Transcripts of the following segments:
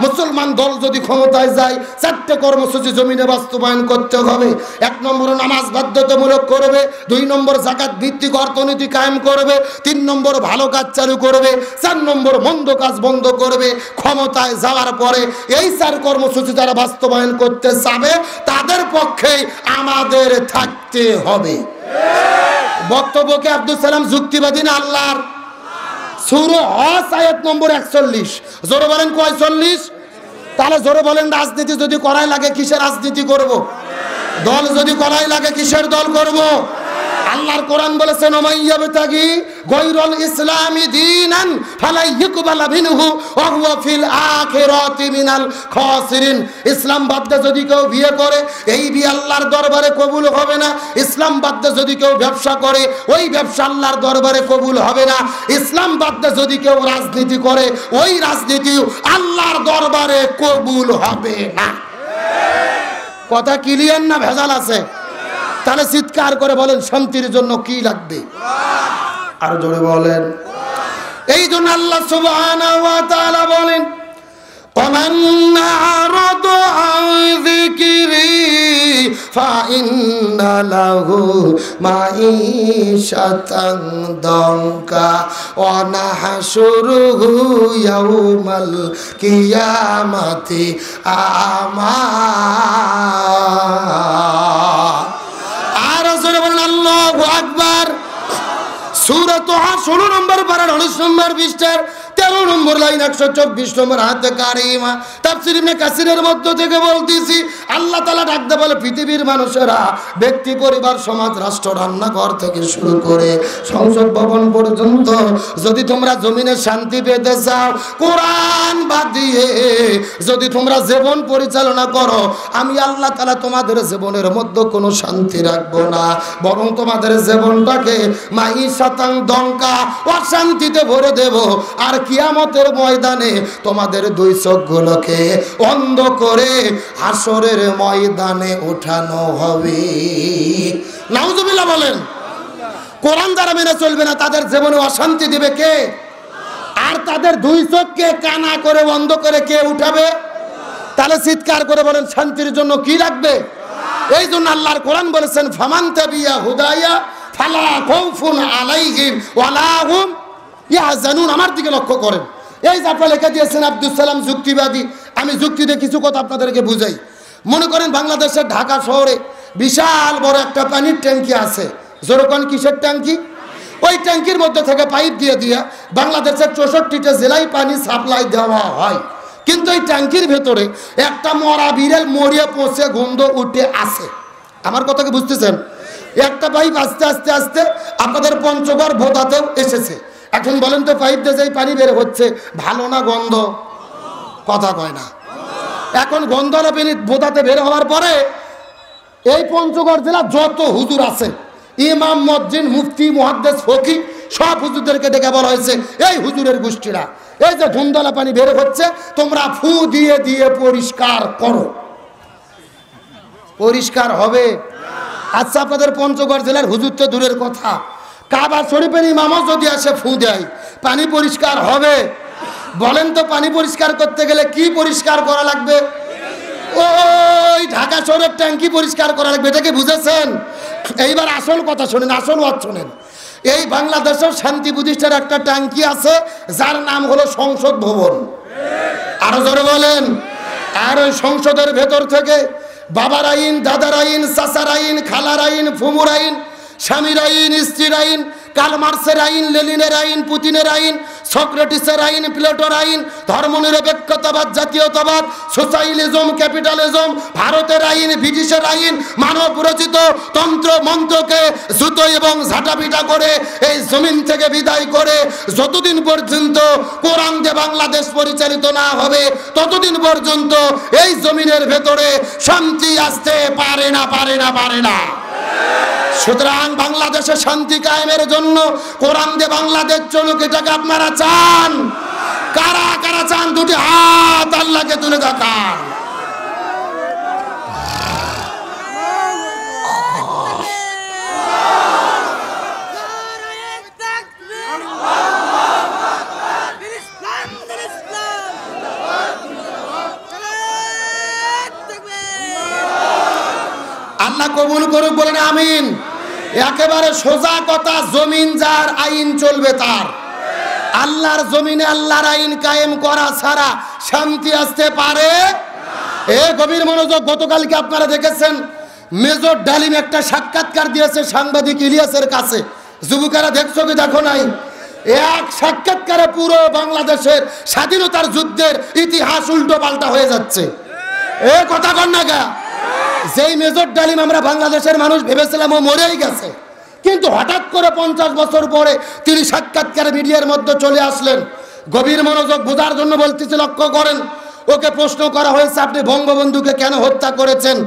মুসলমান দল যদি ক্ষমতায় যায় 4টে কর্মসূচি জমিনে বাস্তবায়ন করতে হবে। 1 নম্বর নামাজ বাধ্যতামূলক করবে, 2 নম্বর যাকাত ভিত্তিক অর্থনীতি কায়েম করবে, 3 নম্বর ভালো কাজ চালু করবে, 4 নম্বর মন্দ কাজ বন্ধ করবে। ক্ষমতায় যাওয়ার পরে এই 4 কর্মসূচি যারা বাস্তবায়ন করতে চাবে তাদের পক্ষে আমাদের থাকতে হবে। বক্তব্যকে আব্দুল সালাম যুক্তিবাদী না আল্লাহর? সূরা হজ আয়াত নম্বর 41। জোরে বলেন কয় 40? তাহলে জোরে বলেন, রাজনীতি যদি করাই লাগে কিসের রাজনীতি করব? দল যদি করাই লাগে কিসের দল করব? আল্লাহর কোরআন বলেছেন ওমাইয়াবতাগি গায়রুল ইসলামি দীনান ফালা ইকবালা মিনহু ওয়া হুয়া ফিল আখিরাতি মিনাল খাসিরিন। ইসলাম বাদ দিয়ে যদি কেউ বিয়ে করে এই বিয়ে আল্লাহর দরবারে কবুল হবে না। ইসলাম বাদ দিয়ে যদি কেউ ব্যবসা করে ওই ব্যবসা আল্লাহর দরবারে কবুল হবে না। ইসলাম বাদ দিয়ে যদি কেউ রাজনীতি করে ওই রাজনীতি আল্লাহর দরবারে কবুল হবে না। কথা ক্লিয়ার না ভেজাল আছে? তাহলে চিৎকার করে বলেন শান্তির জন্য কি লাগবে? আর জোরে বলেন। এই জন্য আল্লাহ সুবহানাহু ওয়া তাআলা বলেন ওমান আরাদু আন যিকরি ফাইন্না লাহু মাঈশাতান দানকা ওয়া নাহশুরুহু ইয়াউমাল কিয়ামাতি আমা। আল্লাহু আকবার। সূরা তাহা 16 নম্বর পারা 19 নম্বর পৃষ্ঠার 13 নম্বর লাইন 124 নম্বর আয়াতে কারিমা। তাফসীর ইবনে কাসিরের মধ্য থেকে বলতেছি আল্লাহ তাআলা ডাকতে বলে পৃথিবীর মানুষেরা ব্যক্তি পরিবার সমাজ রাষ্ট্র রান্নাঘর থেকে শুরু করে সংসদ ভবন পর্যন্ত যদি তোমরা জমিনে শান্তি পেতে চাও কোরআন বাদ দিয়ে যদি তোমরা জীবন পরিচালনা করো আমি আল্লাহ তাআলা তোমাদের জীবনের মধ্যে কোনো শান্তি রাখবো না, বরং তোমাদের জীবনটাকে মাঈশাতান দঙ্কা অশান্তিতে ভরে দেব। আর কিয়ামতের ময়দানে তোমাদের 2 চোখগুলোকে অন্ধ করে হাসরের ময়দানে উঠানো হবে। নাউজুবিল্লাহ বলেন। কোরআন যারা মেনে চলবে না তাদের জীবনে অশান্তি দিবে কে? আর তাদের 2 চোখকে কানা করে বন্ধ করে কে উঠাবে? তাহলে চিৎকার করে বলেন শান্তির জন্য কি লাগবে? এই জন্য আল্লাহর কোরআন বলেছেন ফামান তাবিয়া হুদায়া ফালা খাউফুন আলাইহিম ওয়ালা হুম ইয়াহজানুন। আমার দিকে লক্ষ্য করেন। এই যে আপনারা লেখা দিয়েছেন আব্দুল সালাম যুক্তিবাদী। আমি যুক্তি দিয়ে কিছু কথা আপনাদেরকে বুঝাই। মনে করেন বাংলাদেশের ঢাকা শহরে বিশাল বড় একটা পানির ট্যাঙ্কি আছে। যেরকম কিসের ট্যাঙ্কি? ওই ট্যাঙ্কির মধ্যে থেকে পাইপ দিয়ে দিয়ে বাংলাদেশের 64টা জেলায় পানি সাপ্লাই দেওয়া হয়। কিন্তু এই ট্যাঙ্কির ভেতরে একটা মরা বিড়াল মরিয়া পচে গন্ধ উঠে আসে। আমার কথা কি বুঝতেছেন? একটা পাইপ আস্তে আস্তে আস্তে আপনাদের পঞ্চগড় ভোদাতেও এসেছে। এখন বলেন তো পাইপ দিয়ে যেই পানি বের হচ্ছে ভালো না গন্ধ? কথা কয় না। এখন গন্ধলা পানি ভোদাতে বের হওয়ার পরে এই পঞ্চগড় জেলা যত হুজুর আছে ইমাম মসজিদ মুফতি মুহাদ্দিস ফকি সব হুজুরদেরকে ডেকে বলা হয়েছে এই হুজুরের গোষ্ঠীরা এই যে গন্ধলা পানি বের হচ্ছে তোমরা ফু দিয়ে দিয়ে পরিষ্কার করো। পরিষ্কার হবে? আচ্ছা আপনাদের পঞ্চগড় জেলার হুজুর তো দূরের কথা, কাবা শরীফের ইমামও যদি আসে ফু দেয় পানি পরিষ্কার হবে? বলেন তো পানি পরিষ্কার করতে গেলে কি পরিষ্কার করা লাগবে? ওই ঢাকা শহরের ট্যাঙ্কি পরিষ্কার করা লাগবে। এটাকে বুঝেছেন? এইবার আসল কথা শোনেন, আসল ওয়াজ শোনেন। এই বাংলাদেশের শান্তি প্রতিষ্ঠার একটা ট্যাঙ্কি আছে যার নাম হলো সংসদ ভবন। আরো জোরে বলেন। আর ওই সংসদের ভেতর থেকে বাবার আইন, দাদার আইন, চাচার আইন, খালার আইন, ফুমুর আইন, স্বামীর আইন, স্ত্রীর আইন, কার্ল মার্ক্সের আইন, লেনিনের আইন, পুতিনের আইন, সক্রেটিসের আইন, প্লেটোর আইন, ধর্মনিরপেক্ষতাবাদ, জাতীয়তাবাদ, সোশ্যালিজম, ক্যাপিটালিজম, ভারতের আইন, ব্রিটিশের আইন, মানব রচিত তন্ত্র মন্ত্রকে জুতো এবং ঝাঁটাপিটা করে এই জমিন থেকে বিদায় করে যতদিন পর্যন্ত কোরআন দিয়ে বাংলাদেশ পরিচালিত না হবে ততদিন পর্যন্ত এই জমিনের ভেতরে শান্তি আসতে পারে না, পারে না, পারে না। সুতরাং বাংলাদেশে শান্তি কায়েমের জন্য কোরআন দিয়ে বাংলাদেশ চলুক, এটাকে আপনারা চান? কারা কারা চান? দুটি হাত আল্লাহকে তুলে দেখান। আল্লাহ কবুল করুক, বলেন আমিন। একেবারে সোজা কথা, জমিন যার আইন চলবে তার। আল্লাহর জমিনে আল্লাহর আইন কায়েম করা ছাড়া শান্তি আসতে পারে? এ গভীর মনোযোগ। গতকালকে আপনারা দেখেছেন মেজর ডালিম একটা সাক্ষাৎকার দিয়েছে সাংবাদিক ইলিয়াসের কাছে। যুবকেরা দেখছো কি দেখো নাই? এক সাক্ষাৎকারে পুরো বাংলাদেশের স্বাধীনতার যুদ্ধের ইতিহাস উল্টো পাল্টা হয়ে যাচ্ছে। এ কথা কন না গা। যেই মেজর ডালিম আমরা বাংলাদেশের মানুষ ভেবেছিলাম ও মরেই গেছে, কিন্তু হঠাৎ করে 50 বছর পরে তিনি সাক্ষাৎকারে মিডিয়ার মধ্যে চলে আসলেন। গভীর মনোযোগ বোঝার জন্য বলতেছি, লক্ষ্য করেন। ওকে প্রশ্ন করা হয়েছে, আপনি বঙ্গবন্ধুকে কেন হত্যা করেছেন?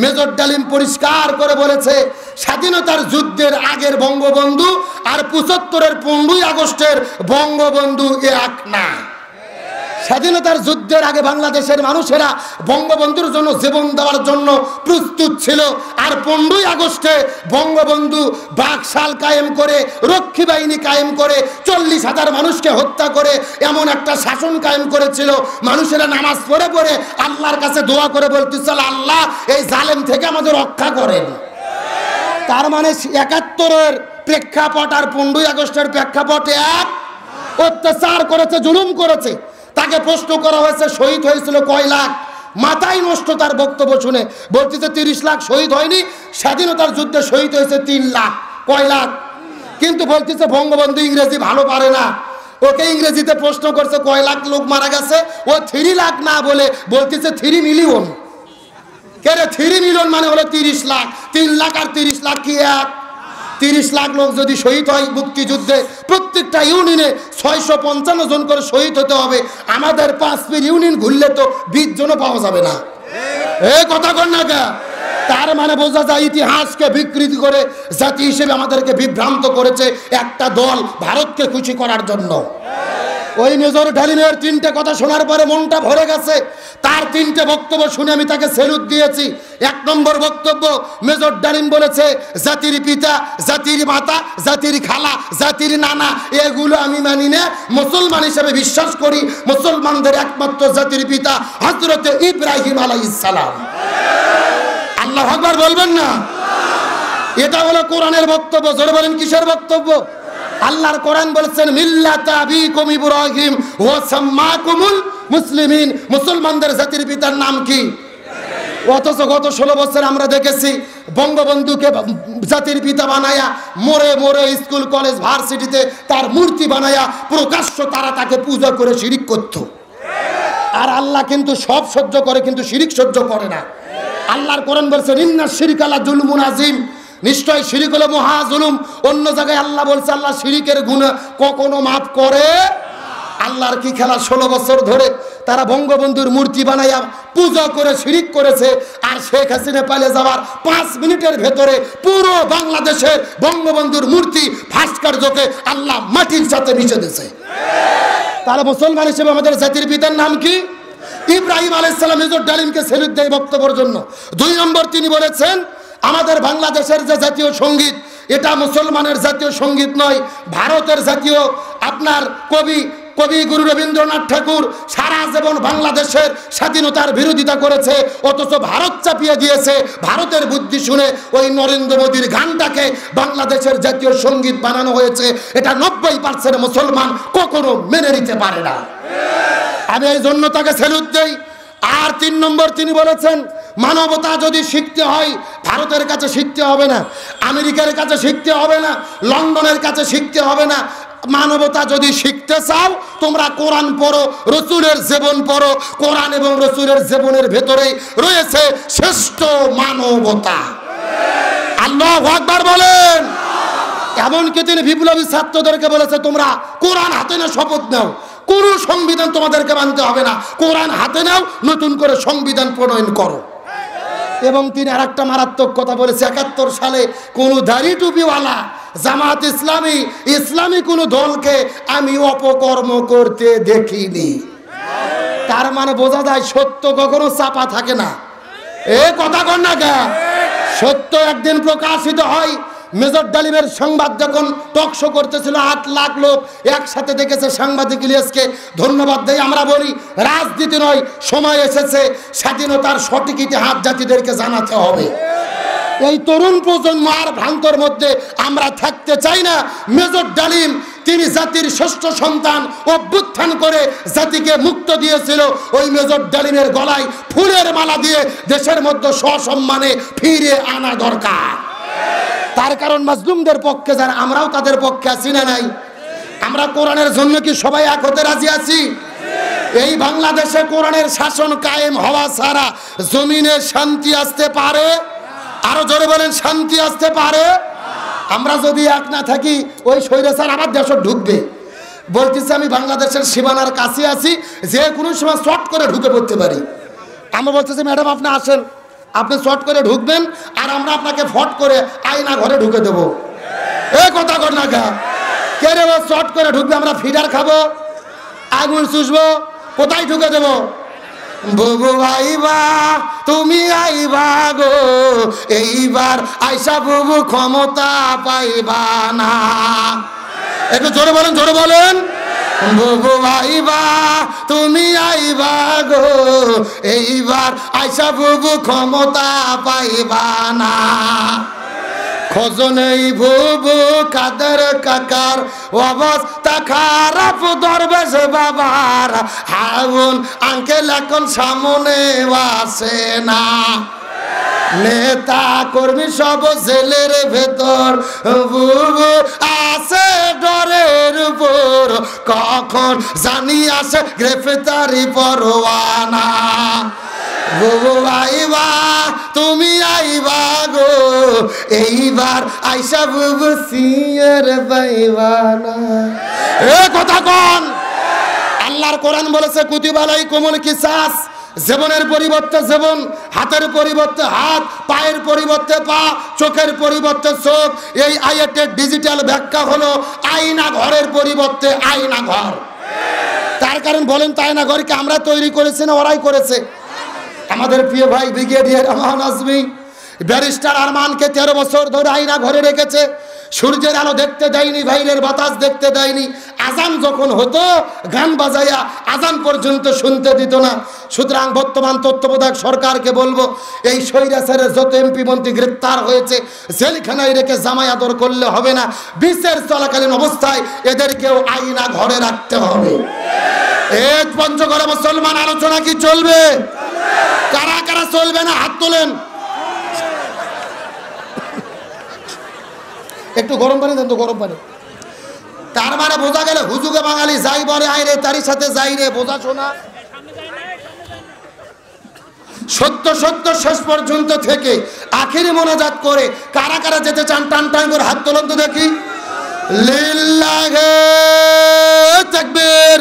মেজর ডালিম পরিষ্কার করে বলেছে, স্বাধীনতার যুদ্ধের আগের বঙ্গবন্ধু আর 75-এর 15ই আগস্টের বঙ্গবন্ধু এক না। স্বাধীনতার যুদ্ধের আগে বাংলাদেশের মানুষেরা বঙ্গবন্ধুর জন্য জীবন দেওয়ার জন্য প্রস্তুত ছিল, আর 15ই আগস্টে বঙ্গবন্ধু বাকশাল কায়েম করে, রক্ষী বাহিনী কায়েম করে, 40,000 মানুষকে হত্যা করে এমন একটা শাসন কায়েম করেছিল। মানুষেরা নামাজ পড়ে পড়ে আল্লাহর কাছে দোয়া করে বলতেছিল, আল্লাহ এই জালেম থেকে আমাদের রক্ষা করেন। তার মানে 71-এর প্রেক্ষাপট আর 15ই আগস্টের প্রেক্ষাপট এক। অত্যাচার করেছে, জুলুম করেছে। তাকে প্রশ্ন করা হয়েছে শহীদ হয়েছিল কয় লাখ? মাথায় নষ্ট তার বক্তব্য শুনে। বলতেছে 30 লাখ শহীদ হয়নি, স্বাধীনতার যুদ্ধে শহীদ হয়েছে 3 লাখ। কয় লাখ? কিন্তু বলতেছে বঙ্গবন্ধু ইংরেজি ভালো পারে না। ওকে ইংরেজিতে প্রশ্ন করছে কয় লাখ লোক মারা গেছে, ও 3 লাখ না বলে বলতেছে 3 মিলিয়ন। কে রে 3 মিলিয়ন মানে হলো 30 লাখ। 3 লাখ আর 30 লাখ কি এক? 30 লাখ লোক যদি শহীদ হয় মুক্তিযুদ্ধে, প্রত্যেকটা ইউনিয়নে 655 জন করে শহীদ হতে হবে। আমাদের 5 ইউনিয়ন ঘুরলে তো 20 জনও পাওয়া যাবে না। এই কথা কর না কে? তার মানে বোঝা যায় ইতিহাসকে বিকৃতি করে জাতি হিসেবে আমাদেরকে বিভ্রান্ত করেছে একটা দল ভারতকে খুশি করার জন্য। ওই মেজর ডালিমের 3টে কথা শোনার পরে মনটা ভরে গেছে। তার 3টে বক্তব্য শুনে আমি তাকে স্যালুট দিয়েছি। 1 নম্বর বক্তব্য, মেজর ডালিম বলেছে জাতির পিতা, জাতির মাতা, জাতির খালা, জাতির নানা এগুলো আমি মানি না। মুসলমান হিসেবে বিশ্বাস করি মুসলমানদের একমাত্র জাতির পিতা হযরত ইব্রাহিম আলাইহিস সালাম। আল্লাহু আকবার বলবেন না? এটা হলো কোরআনের বক্তব্য। জোরে বলেন কিসের বক্তব্য? আল্লাহর কোরআন বলেছেন মিল্লাতা আবিকুম ইব্রাহিম ওয়া সাম্মাকুমুল মুসলিমিন। মুসলমানদের জাতির পিতার নাম কি? অথচ গত 16 বছর আমরা দেখেছি বঙ্গবন্ধুকে জাতির পিতা বানায়া মোড়ে মোড়ে স্কুল কলেজ ভার্সিটিতে তার মূর্তি বানায়া প্রকাশ্য তারা তাকে পূজা করে শিরিক করত। আর আল্লাহ কিন্তু সব সহ্য করে, কিন্তু শিরিক সহ্য করে না। আল্লাহর কোরআন বলছেন ইন্না শিরকা লা যুলমুন আযীম, নিশ্চয় শিরিক হলো মহা জুলুম। অন্য জায়গায় আল্লাহ বলছে আল্লাহ শিরিকের গুনাহ কখনো মাফ করে। আল্লাহর কি খেলা? 16 বছর ধরে তারা বঙ্গবন্ধুর মূর্তি বানাইয়া পূজা করে শিরিক করেছে। আর শেখ হাসিনা পালিয়ে যাওয়ার 5 মিনিটের ভেতরে পুরো বাংলাদেশের বঙ্গবন্ধুর মূর্তি ভাস্কর্যকে আল্লাহ মাটির সাথে মিশে দিয়েছে। তাহলে মুসলমান হিসেবে আমাদের জাতির পিতার নাম কি? ইব্রাহিম আলাইহিস সালাম। মেজর ডালিমকে স্যালুট দেয় বক্তব্যের জন্য। 2 নম্বর, তিনি বলেছেন আমাদের বাংলাদেশের যে জাতীয় সঙ্গীত, এটা মুসলমানের জাতীয় সঙ্গীত নয়, ভারতের জাতীয়। আপনার কবি গুরু রবীন্দ্রনাথ ঠাকুর সারা জীবন বাংলাদেশের স্বাধীনতার বিরোধিতা করেছে, অথচ ভারত চাপিয়ে দিয়েছে। ভারতের বুদ্ধি শুনে ওই নরেন্দ্র মোদীর গানটাকে বাংলাদেশের জাতীয় সঙ্গীত বানানো হয়েছে। এটা 90% মুসলমান কখনো মেনে নিতে পারে না। আমি এই জন্য তাকে স্যালুট দেই। আর 3 নম্বর, তিনি বলেছেন মানবতা যদি শিখতে হয় ভারতের কাছে শিখতে হবে না, আমেরিকার কাছে শিখতে হবে না, লন্ডনের কাছে শিখতে হবে না। মানবতা যদি শিখতে চাও তোমরা কোরআন পড়ো, রসুলের জীবন পড়ো। কোরআন এবং রসুলের জীবনের ভেতরেই রয়েছে শ্রেষ্ঠ মানবতা। আল্লাহু আকবার বলেন। এমনকি তিনি বিপ্লবী ছাত্রদেরকে বলেছে তোমরা কোরআন হাতে নিয়ে শপথ নাও, কোন সংবিধান তোমাদেরকে মানতে হবে না, কোরআন হাতে নাও, নতুন করে সংবিধান প্রণয়ন করো। এবং তিনি আর একটা মারাত্মক কথা বলেছে, 71 সালে কোন দাড়ি টুপিওয়ালা জামাত ইসলামী কোন দলকে আমি অপকর্ম করতে দেখিনি। তার মানে বোঝা যায় সত্য কখনো চাপা থাকে না। এ কথা কন না কে? সত্য একদিন প্রকাশিত হয়। মেজর ডালিমের সংবাদ যখন টক শো করতেছিল 8 লাখ লোক একসাথে দেখেছে। সাংবাদিক ইলিয়াসকে ধন্যবাদ দেই। আমরা বলি রাজনীতি নয়, সময় এসেছে স্বাধীনতার সঠিক ইতিহাস জাতিদেরকে জানাতে হবে। এই তরুণ প্রজন্ম আর ভ্রান্তর মধ্যে আমরা থাকতে চাই না। মেজর ডালিম তিনি জাতির ষষ্ঠ সন্তান, অভ্যুত্থান করে জাতিকে মুক্ত দিয়েছিল। ওই মেজর ডালিমের গলায় ফুলের মালা দিয়ে দেশের মধ্যে সসম্মানে ফিরে আনা দরকার। তার কারণ মাজলুমদের পক্ষে যারা, আমরাও তাদের পক্ষে আছি না নাই? আমরা কোরআনের জন্য কি সবাই এক হতে রাজি আছি? এই বাংলাদেশে কোরআনের শাসন কায়েম হওয়া ছাড়া জমিনে শান্তি আসতে পারে? আরো জোরে বলেন, শান্তি আসতে পারে? আমরা যদি এক না থাকি ওই স্বৈরাচার আবার দেশে ঢুকবে। বলতেছি আমি বাংলাদেশের সীমানার কাছে আছি, যে কোনো সময় শর্ট করে ঢুকে পড়তে পারি। আমরা বলতেছি ম্যাডাম আপনি আসেন, আপনি শর্ট করে ঢুকবেন আর আমরা আপনাকে ফট করে আয়না ঘরে ঢুকে দেবো। এ কথা কর না গা, কে রে ও শর্ট করে ঢুকবে, আমরা ফিডার খাবো, আগুন চুষবো, কোথায় ঢুকে দেবো? বুবু আইবা তুমি আইবা গো, এইবার আইসা বুবু ক্ষমতা পাইবা না। একটু জোরে বলেন, জোরে বলেন। বুবু আইবা তুমি আইবা গো, এইবার আইসা বুবু ক্ষমতা পাইবা না। খোঁজনেই বুবু কাদের কাকার অবস্থা খারাপ, দরবেশ বাবার হাউন আঙ্কেল এখন সামনে আসে না। নেতা কর্মী সব জেলের ভেতর, বুবু আছে ডরের উপর, কখন জানি আসে গ্রেফতারি পরোয়ানা। বুবু আইবা তুমি আইবা গো, এইবার আইসা বুবু সিয়ের পাইবা না। এ কথা কোন? আল্লাহর কোরআন বলেছে কুতিবা আলাইকুমুল কিসাস, জীবনের পরিবর্তে জীবন, হাতের পরিবর্তে হাত, পায়ের পরিবর্তে পা, চোখের পরিবর্তে চোখ। এই আয়াতের ডিজিটাল ব্যাখ্যা হলো আয়না ঘরের পরিবর্তে আয়না ঘর। তার কারণ বলেন তো, আয়না ঘরকে আমরা তৈরি করেছি না ওরাই করেছে? আমাদের প্রিয় ভাই ব্রিগেডিয়ার আমান আজমি, ব্যারিস্টার আরমানকে 13 বছর ধরে আয়না ঘরে রেখেছে। সূর্যের আলো দেখতে দেয়নি, বাইরের বাতাস দেখতে দেয়নি। আজান যখন হতো গান বাজাইয়া আজান পর্যন্ত শুনতে দিত না। সুতরাং বর্তমান তত্ত্বাবধায়ক সরকারকে বলবো, এই স্বৈরাচারের যত এমপি মন্ত্রী গ্রেপ্তার হয়েছে জেলখানায় রেখে জামাই আদর করলে হবে না, বিচার চলাকালীন অবস্থায় এদেরকেও আয়না ঘরে রাখতে হবে। এই পঞ্চগড়ে মুসলমান আলোচনা কি চলবে? কারা কারা চলবে না হাত তোলেন। একটু গরম পানি দেন তো, গরম পানি। তার মানে বোঝা গেল হুজুগে বাঙালি যাই বলে আইরে তারই সাথে যাই রে, বোঝা শোনা। সত্য সত্য শেষ পর্যন্ত থেকে আখেরি মোনাজাত করে কারা কারা যেতে চান টান টান করে হাত তোলেন তো দেখি। লিল্লাহি তাকবীর।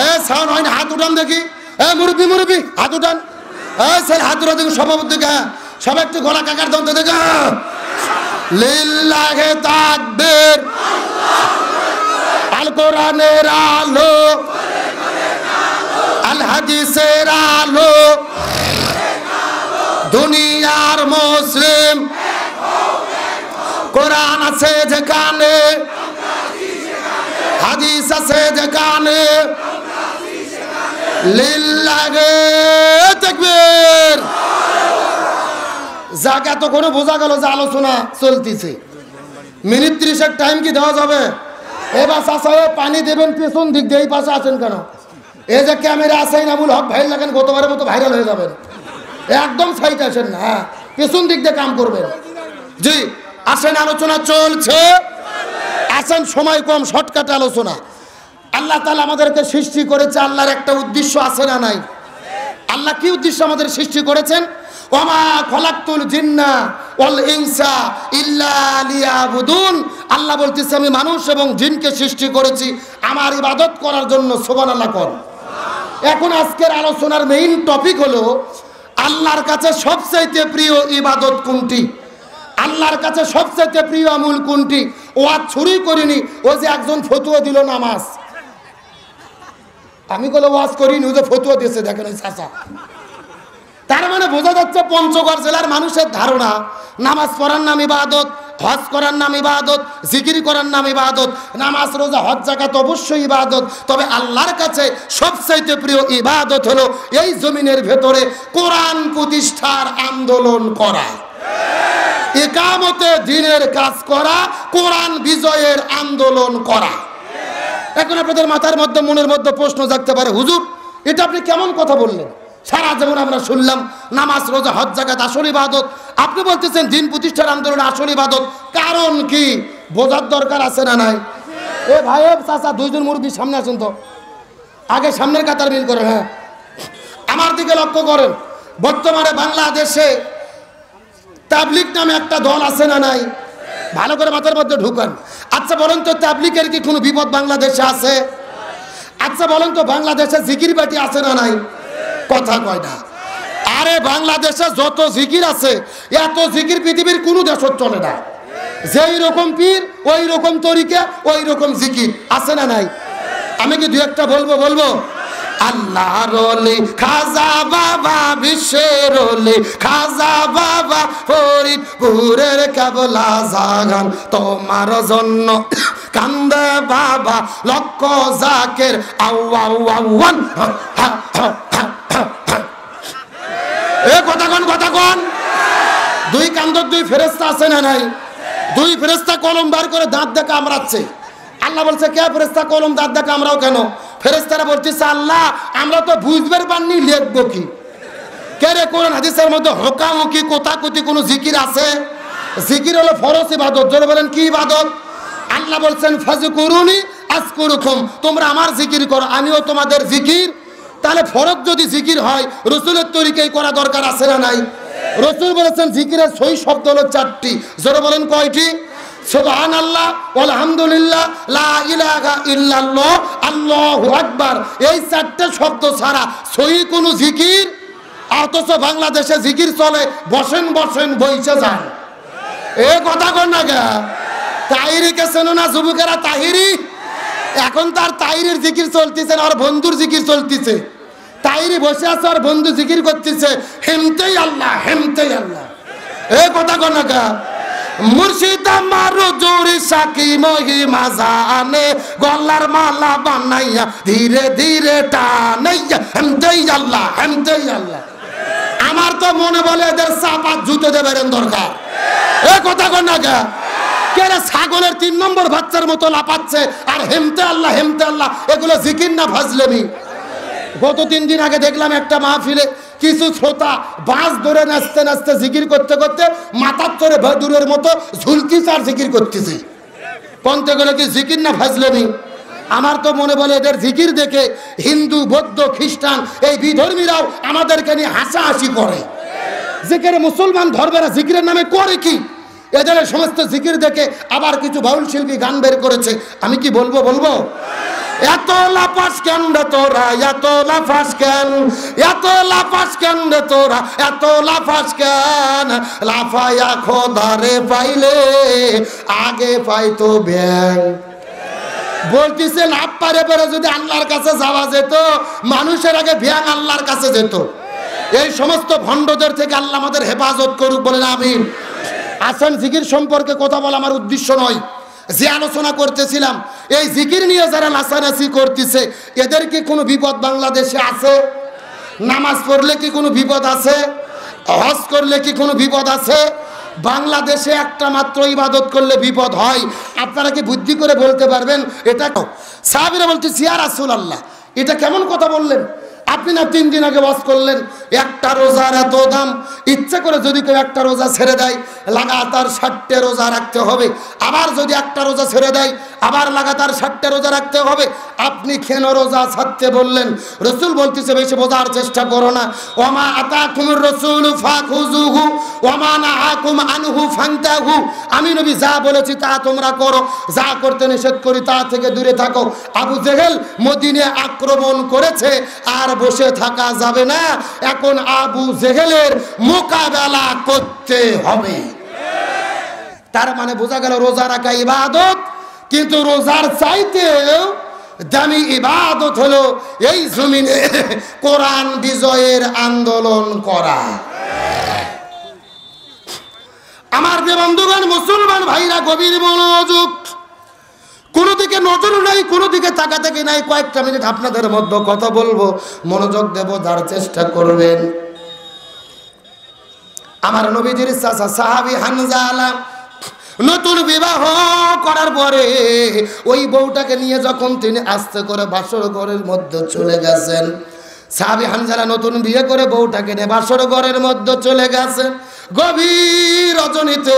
এ সাউন্ড হয় না, হাত উঠান দেখি। এ মুরব্বি মুরব্বি হাত উঠান। এ স্যার হাত উঠা দেখি, সভাপতি দিকে সব একটু গলা কাকার দন্ত দেখে। লিল্লাহি তাকবীর। আল কোরআনের আলো, আল হাদিসের আলো, দুনিয়ার মুসলিম, কোরআন আছে যেখানে, হাদিস আছে যেখানে, লিল্লাহি তাকবীর। যাক এতক্ষণে বোঝা গেল যে আলোচনা চলতেছে। মিনিট 30 টাইম কি দেওয়া যাবে? এবার চাষা পানি দেবেন পেছন দিক দিয়ে, এই পাশে আছেন কেন? এই যে ক্যামেরা আছেন আবুল হক ভাই লাগেন, গতবারের মতো ভাইরাল হয়ে যাবেন। একদম সাইড আসেন না, হ্যাঁ পেছন দিক দিয়ে কাম করবেন। জি আসেন, আলোচনা চলছে, আসেন, সময় কম, শর্টকাটে আলোচনা। আল্লাহ তাআলা আমাদেরকে সৃষ্টি করেছে, আল্লাহর একটা উদ্দেশ্য আছে না নাই? আল্লাহ কি উদ্দেশ্য আমাদের সৃষ্টি করেছেন? ওয়ামা খলাকতুল জিন্না ওয়াল ইনসা ইল্লা লিয়াবুদুন। আল্লাহ বলতেছে আমি মানুষ এবং জিনকে সৃষ্টি করেছি আমার ইবাদত করার জন্য। সুবহানাল্লাহ কর। এখন আজকের আলোচনার মেইন টপিক হলো আল্লাহর কাছে সবচেয়ে প্রিয় ইবাদত কোনটি, আল্লাহর কাছে সবচেয়ে প্রিয় আমল কোনটি। ওয়াজ ছুরি করিনি, ও যে একজন ফতোয়া দিল নামাজ, আমি বলে ওয়াজ করিনি, ও যে ফতোয়া দিয়েছে দেখেন ওই চাচা। তার মানে বোঝা যাচ্ছে পঞ্চগড় জেলার মানুষের ধারণা নামাজ পড়ার নাম ইবাদত, হজ করার নাম ইবাদত, জিকির করার নাম ইবাদত। নামাজ রোজা হজ যাকাত অবশ্যই ইবাদত, তবে আল্লাহর কাছে সবচাইতে প্রিয় ইবাদত হলো এই জমিনের ভেতরে কোরআন প্রতিষ্ঠার আন্দোলন করা। ইকামতে দ্বীনের কাজ করা, কোরআন বিজয়ের আন্দোলন করা। এখন আপনাদের মাথার মধ্যে মনের মধ্যে প্রশ্ন জাগতে পারে, হুজুর এটা আপনি কেমন কথা বললেন? সারা জীবন আমরা শুনলাম নামাজ রোজা হজ যাকাত আসল ইবাদত, আপনি বলতেছেন দ্বীন প্রতিষ্ঠার আন্দোলন আসল ইবাদত, কারণ কি বোঝার দরকার আছে না নাই? এ ভাই চাচা দুইজন মুরব্বী সামনে আসুন তো, আগে সামনের কাতার মিল করেন। হ্যাঁ, আমার দিকে লক্ষ্য করেন, বর্তমানে বাংলাদেশে তাবলিগ নামে একটা দল আছে না নাই? ভালো করে মাথার মধ্যে ঢুকান। আচ্ছা বলেন তো তাবলিগের কি কোনো বিপদ বাংলাদেশে আছে? আচ্ছা বলেন তো বাংলাদেশে জিকির বাটি আছে না নাই? কথা কয় না। আরে বাংলাদেশে যত জিকির আছে, এত জিকির পৃথিবীর কোনো দেশ চলে না। যেই রকম পীর ওই রকম তরিকা, ওই রকম জিকির আছে না নাই? আমি কি দু একটা বলবো? আল্লাহর ওলি খাজা বাবা, বিশ্বের ওলি খাজা বাবা, ফরিদপুরের কেবলা জাগান তোমার জন্য কান্দে বাবা, লক্ষ জাকের আওয়ান। এ কথা কোন দুই কান্দর দুই ফেরেশতা আছে না নাই? দুই ফেরেশতা কলম বার করে দাঁত দিয়ে কামড়াচ্ছে। আল্লাহ বলছে কে ফেরেশতা কলম দাঁত দিয়ে কামড়াও কেন? ফেরেশতারা বলতেছে আল্লাহ আমরা তো বুঝবার পারিনি লিখবো কি। কে রে কোরআন হাদিসের মধ্যে হোকামুখি কোথাকুতি কোনো জিকির আছে? জিকির হলো ফরজ ইবাদত। জোরে বলেন কি ইবাদত? আল্লাহ বলছেন ফাজকুরুনি আযকুরুকুম, তোমরা আমার জিকির করো আমিও তোমাদের জিকির। তাহলে ফরজ যদি জিকির হয় রাসূলের তরিকায় করা দরকার আছে না নাই? রাসূল বলেছেন জিকিরের সহি শব্দ হলো 4টি। জোরে বলেন কয়টি? সুবহানাল্লাহ, আলহামদুলিল্লাহ, লা ইলাহা ইল্লাল্লাহ, আল্লাহু আকবার। এই 4টে শব্দ ছাড়া সহি কোনো জিকির, অথচ বাংলাদেশে জিকির চলে বসেন বইছে যান। এ কথা কোন না গা? তাহিরিকে চেনো না যুবকেরা? তাহিরি এখন তার তাহিরির জিকির চলতেছে, আর বন্ধুর জিকির চলতেছে। তাহিরি বসে আছে আর বন্ধু জিকির করতেছে, হেমতেই আল্লাহ হেমতেই আল্লাহ। এ কথা কোন না গা? মুর্শিদ আমার জোরে সাকি মহিমা জানে, গলার মালা বানাইয়া ধীরে ধীরে টানাইয়া হেমতেই আল্লাহ হেমতেই আল্লাহ। আমার তো মনে বলে এদের চাপা জুতো দেবেন দরকার। এ কথা কোন না গা? কেন ছাগলের 3 নম্বর বাচ্চার মতো লাপাচ্ছে আর হেমতে আল্লাহ এগুলো জিকির না ফাজলেমি? গত 3 দিন আগে দেখলাম একটা মাহফিলে কিছু শ্রোতা বাস ধরে নাচতে নাচতে জিকির করতে করতে মাথার চড়ে দূরের মতো ঝুলকিছে আর জিকির করতেছে। পন্থে গেলে কি জিকির না ফাজলেমি? আমার তো মনে বলে এদের জিকির দেখে হিন্দু বৌদ্ধ খ্রিস্টান এই বিধর্মীরাও আমাদেরকে নিয়ে হাসাহাসি করে। জিকিরে মুসলমান ধর্মেরা জিকিরের নামে করে কি? এদের সমস্ত জিকির দেখে আবার কিছু বাউল শিল্পী গান বের করেছে। আমি কি বলবো এত লাফাস কেন রে তোরা, এত লাফাস কেন, এত লাফাস কেন রে তোরা, এত লাফাস কেন, লাফায়া খোদারে পাইলে আগে পাইতো ব্যাং। বলতেছে লাভ পারে পারে যদি আল্লাহর কাছে যাওয়া যেত, মানুষের আগে ব্যাং আল্লাহর কাছে যেত। এই সমস্ত ভণ্ডদের থেকে আল্লাহ আমাদের হেফাজত করুক, বলেন আমিন। আসেন জিকির সম্পর্কে কথা বলা আমার উদ্দেশ্য নয়, যে আলোচনা করতেছিলাম এই জিকির নিয়ে যারা নাচানাচি করতেছে এদের কি কোনো বিপদ বাংলাদেশে আছে? নামাজ পড়লে কি কোনো বিপদ আছে? হজ করলে কি কোনো বিপদ আছে? বাংলাদেশে একটা মাত্র ইবাদত করলে বিপদ হয়। আপনারা কি বুদ্ধি করে বলতে পারবেন এটা? সাহাবীরা বলতেছে ইয়া রাসূলুল্লাহ এটা কেমন কথা বললেন? আপনি না 3 দিন আগে ওয়াজ করলেন একটা রোজার এত দাম, ইচ্ছা করে যদি কেউ একটা রোজা ছেড়ে দেয় লাগাতার 60টে রোজা রাখতে হবে, আবার যদি একটা রোজা ছেড়ে দেয় আবার লাগাতার 60টে রোজা রাখতে হবে। আপনি কেন রোজা ছাড়তে বললেন? রাসূল বলতেছে বেশি বোঝার চেষ্টা করো না। ওমা আতাকুমুর রাসূল ফাখুযুহু ওমা নাহাকুম আনহু ফান্তাহু। আমি নবী যা বলেছি তা তোমরা করো, যা করতে নিষেধ করি তা থেকে দূরে থাকো। আবু জেহেল মদিনে আক্রমণ করেছে আর বসে থাকা যাবে না, এখন আবু জেহেলের মোকাবেলা করতে হবে। তার মানে বোঝা গেল রোজা রাখা ইবাদত, কিন্তু রোজার চাইতেও দামি ইবাদত হলো এই জমিনে কোরআন বিজয়ের আন্দোলন করা। আমার যে বন্ধুগণ মুসলমান ভাইরা গভীর মনোযোগ, কোনো দিকে নজর নাই, কোনো দিকে তাকাতাকি নাই। কয়েকটা মিনিট আপনাদের মধ্যে কথা বলবো, মনোযোগ দেব, যার চেষ্টা করবেন। আমার নবীজির চাচা সাহাবী হানজালা নতুন বিবাহ করার পরে ওই বউটাকে নিয়ে যখন তিনি আস্তে করে বাসর ঘরের মধ্যে চলে গেছেন, সাহাবী হানজালা নতুন বিয়ে করে বউটাকে নিয়ে বাসর ঘরের মধ্যে চলে গেছেন। গভীর রজনীতে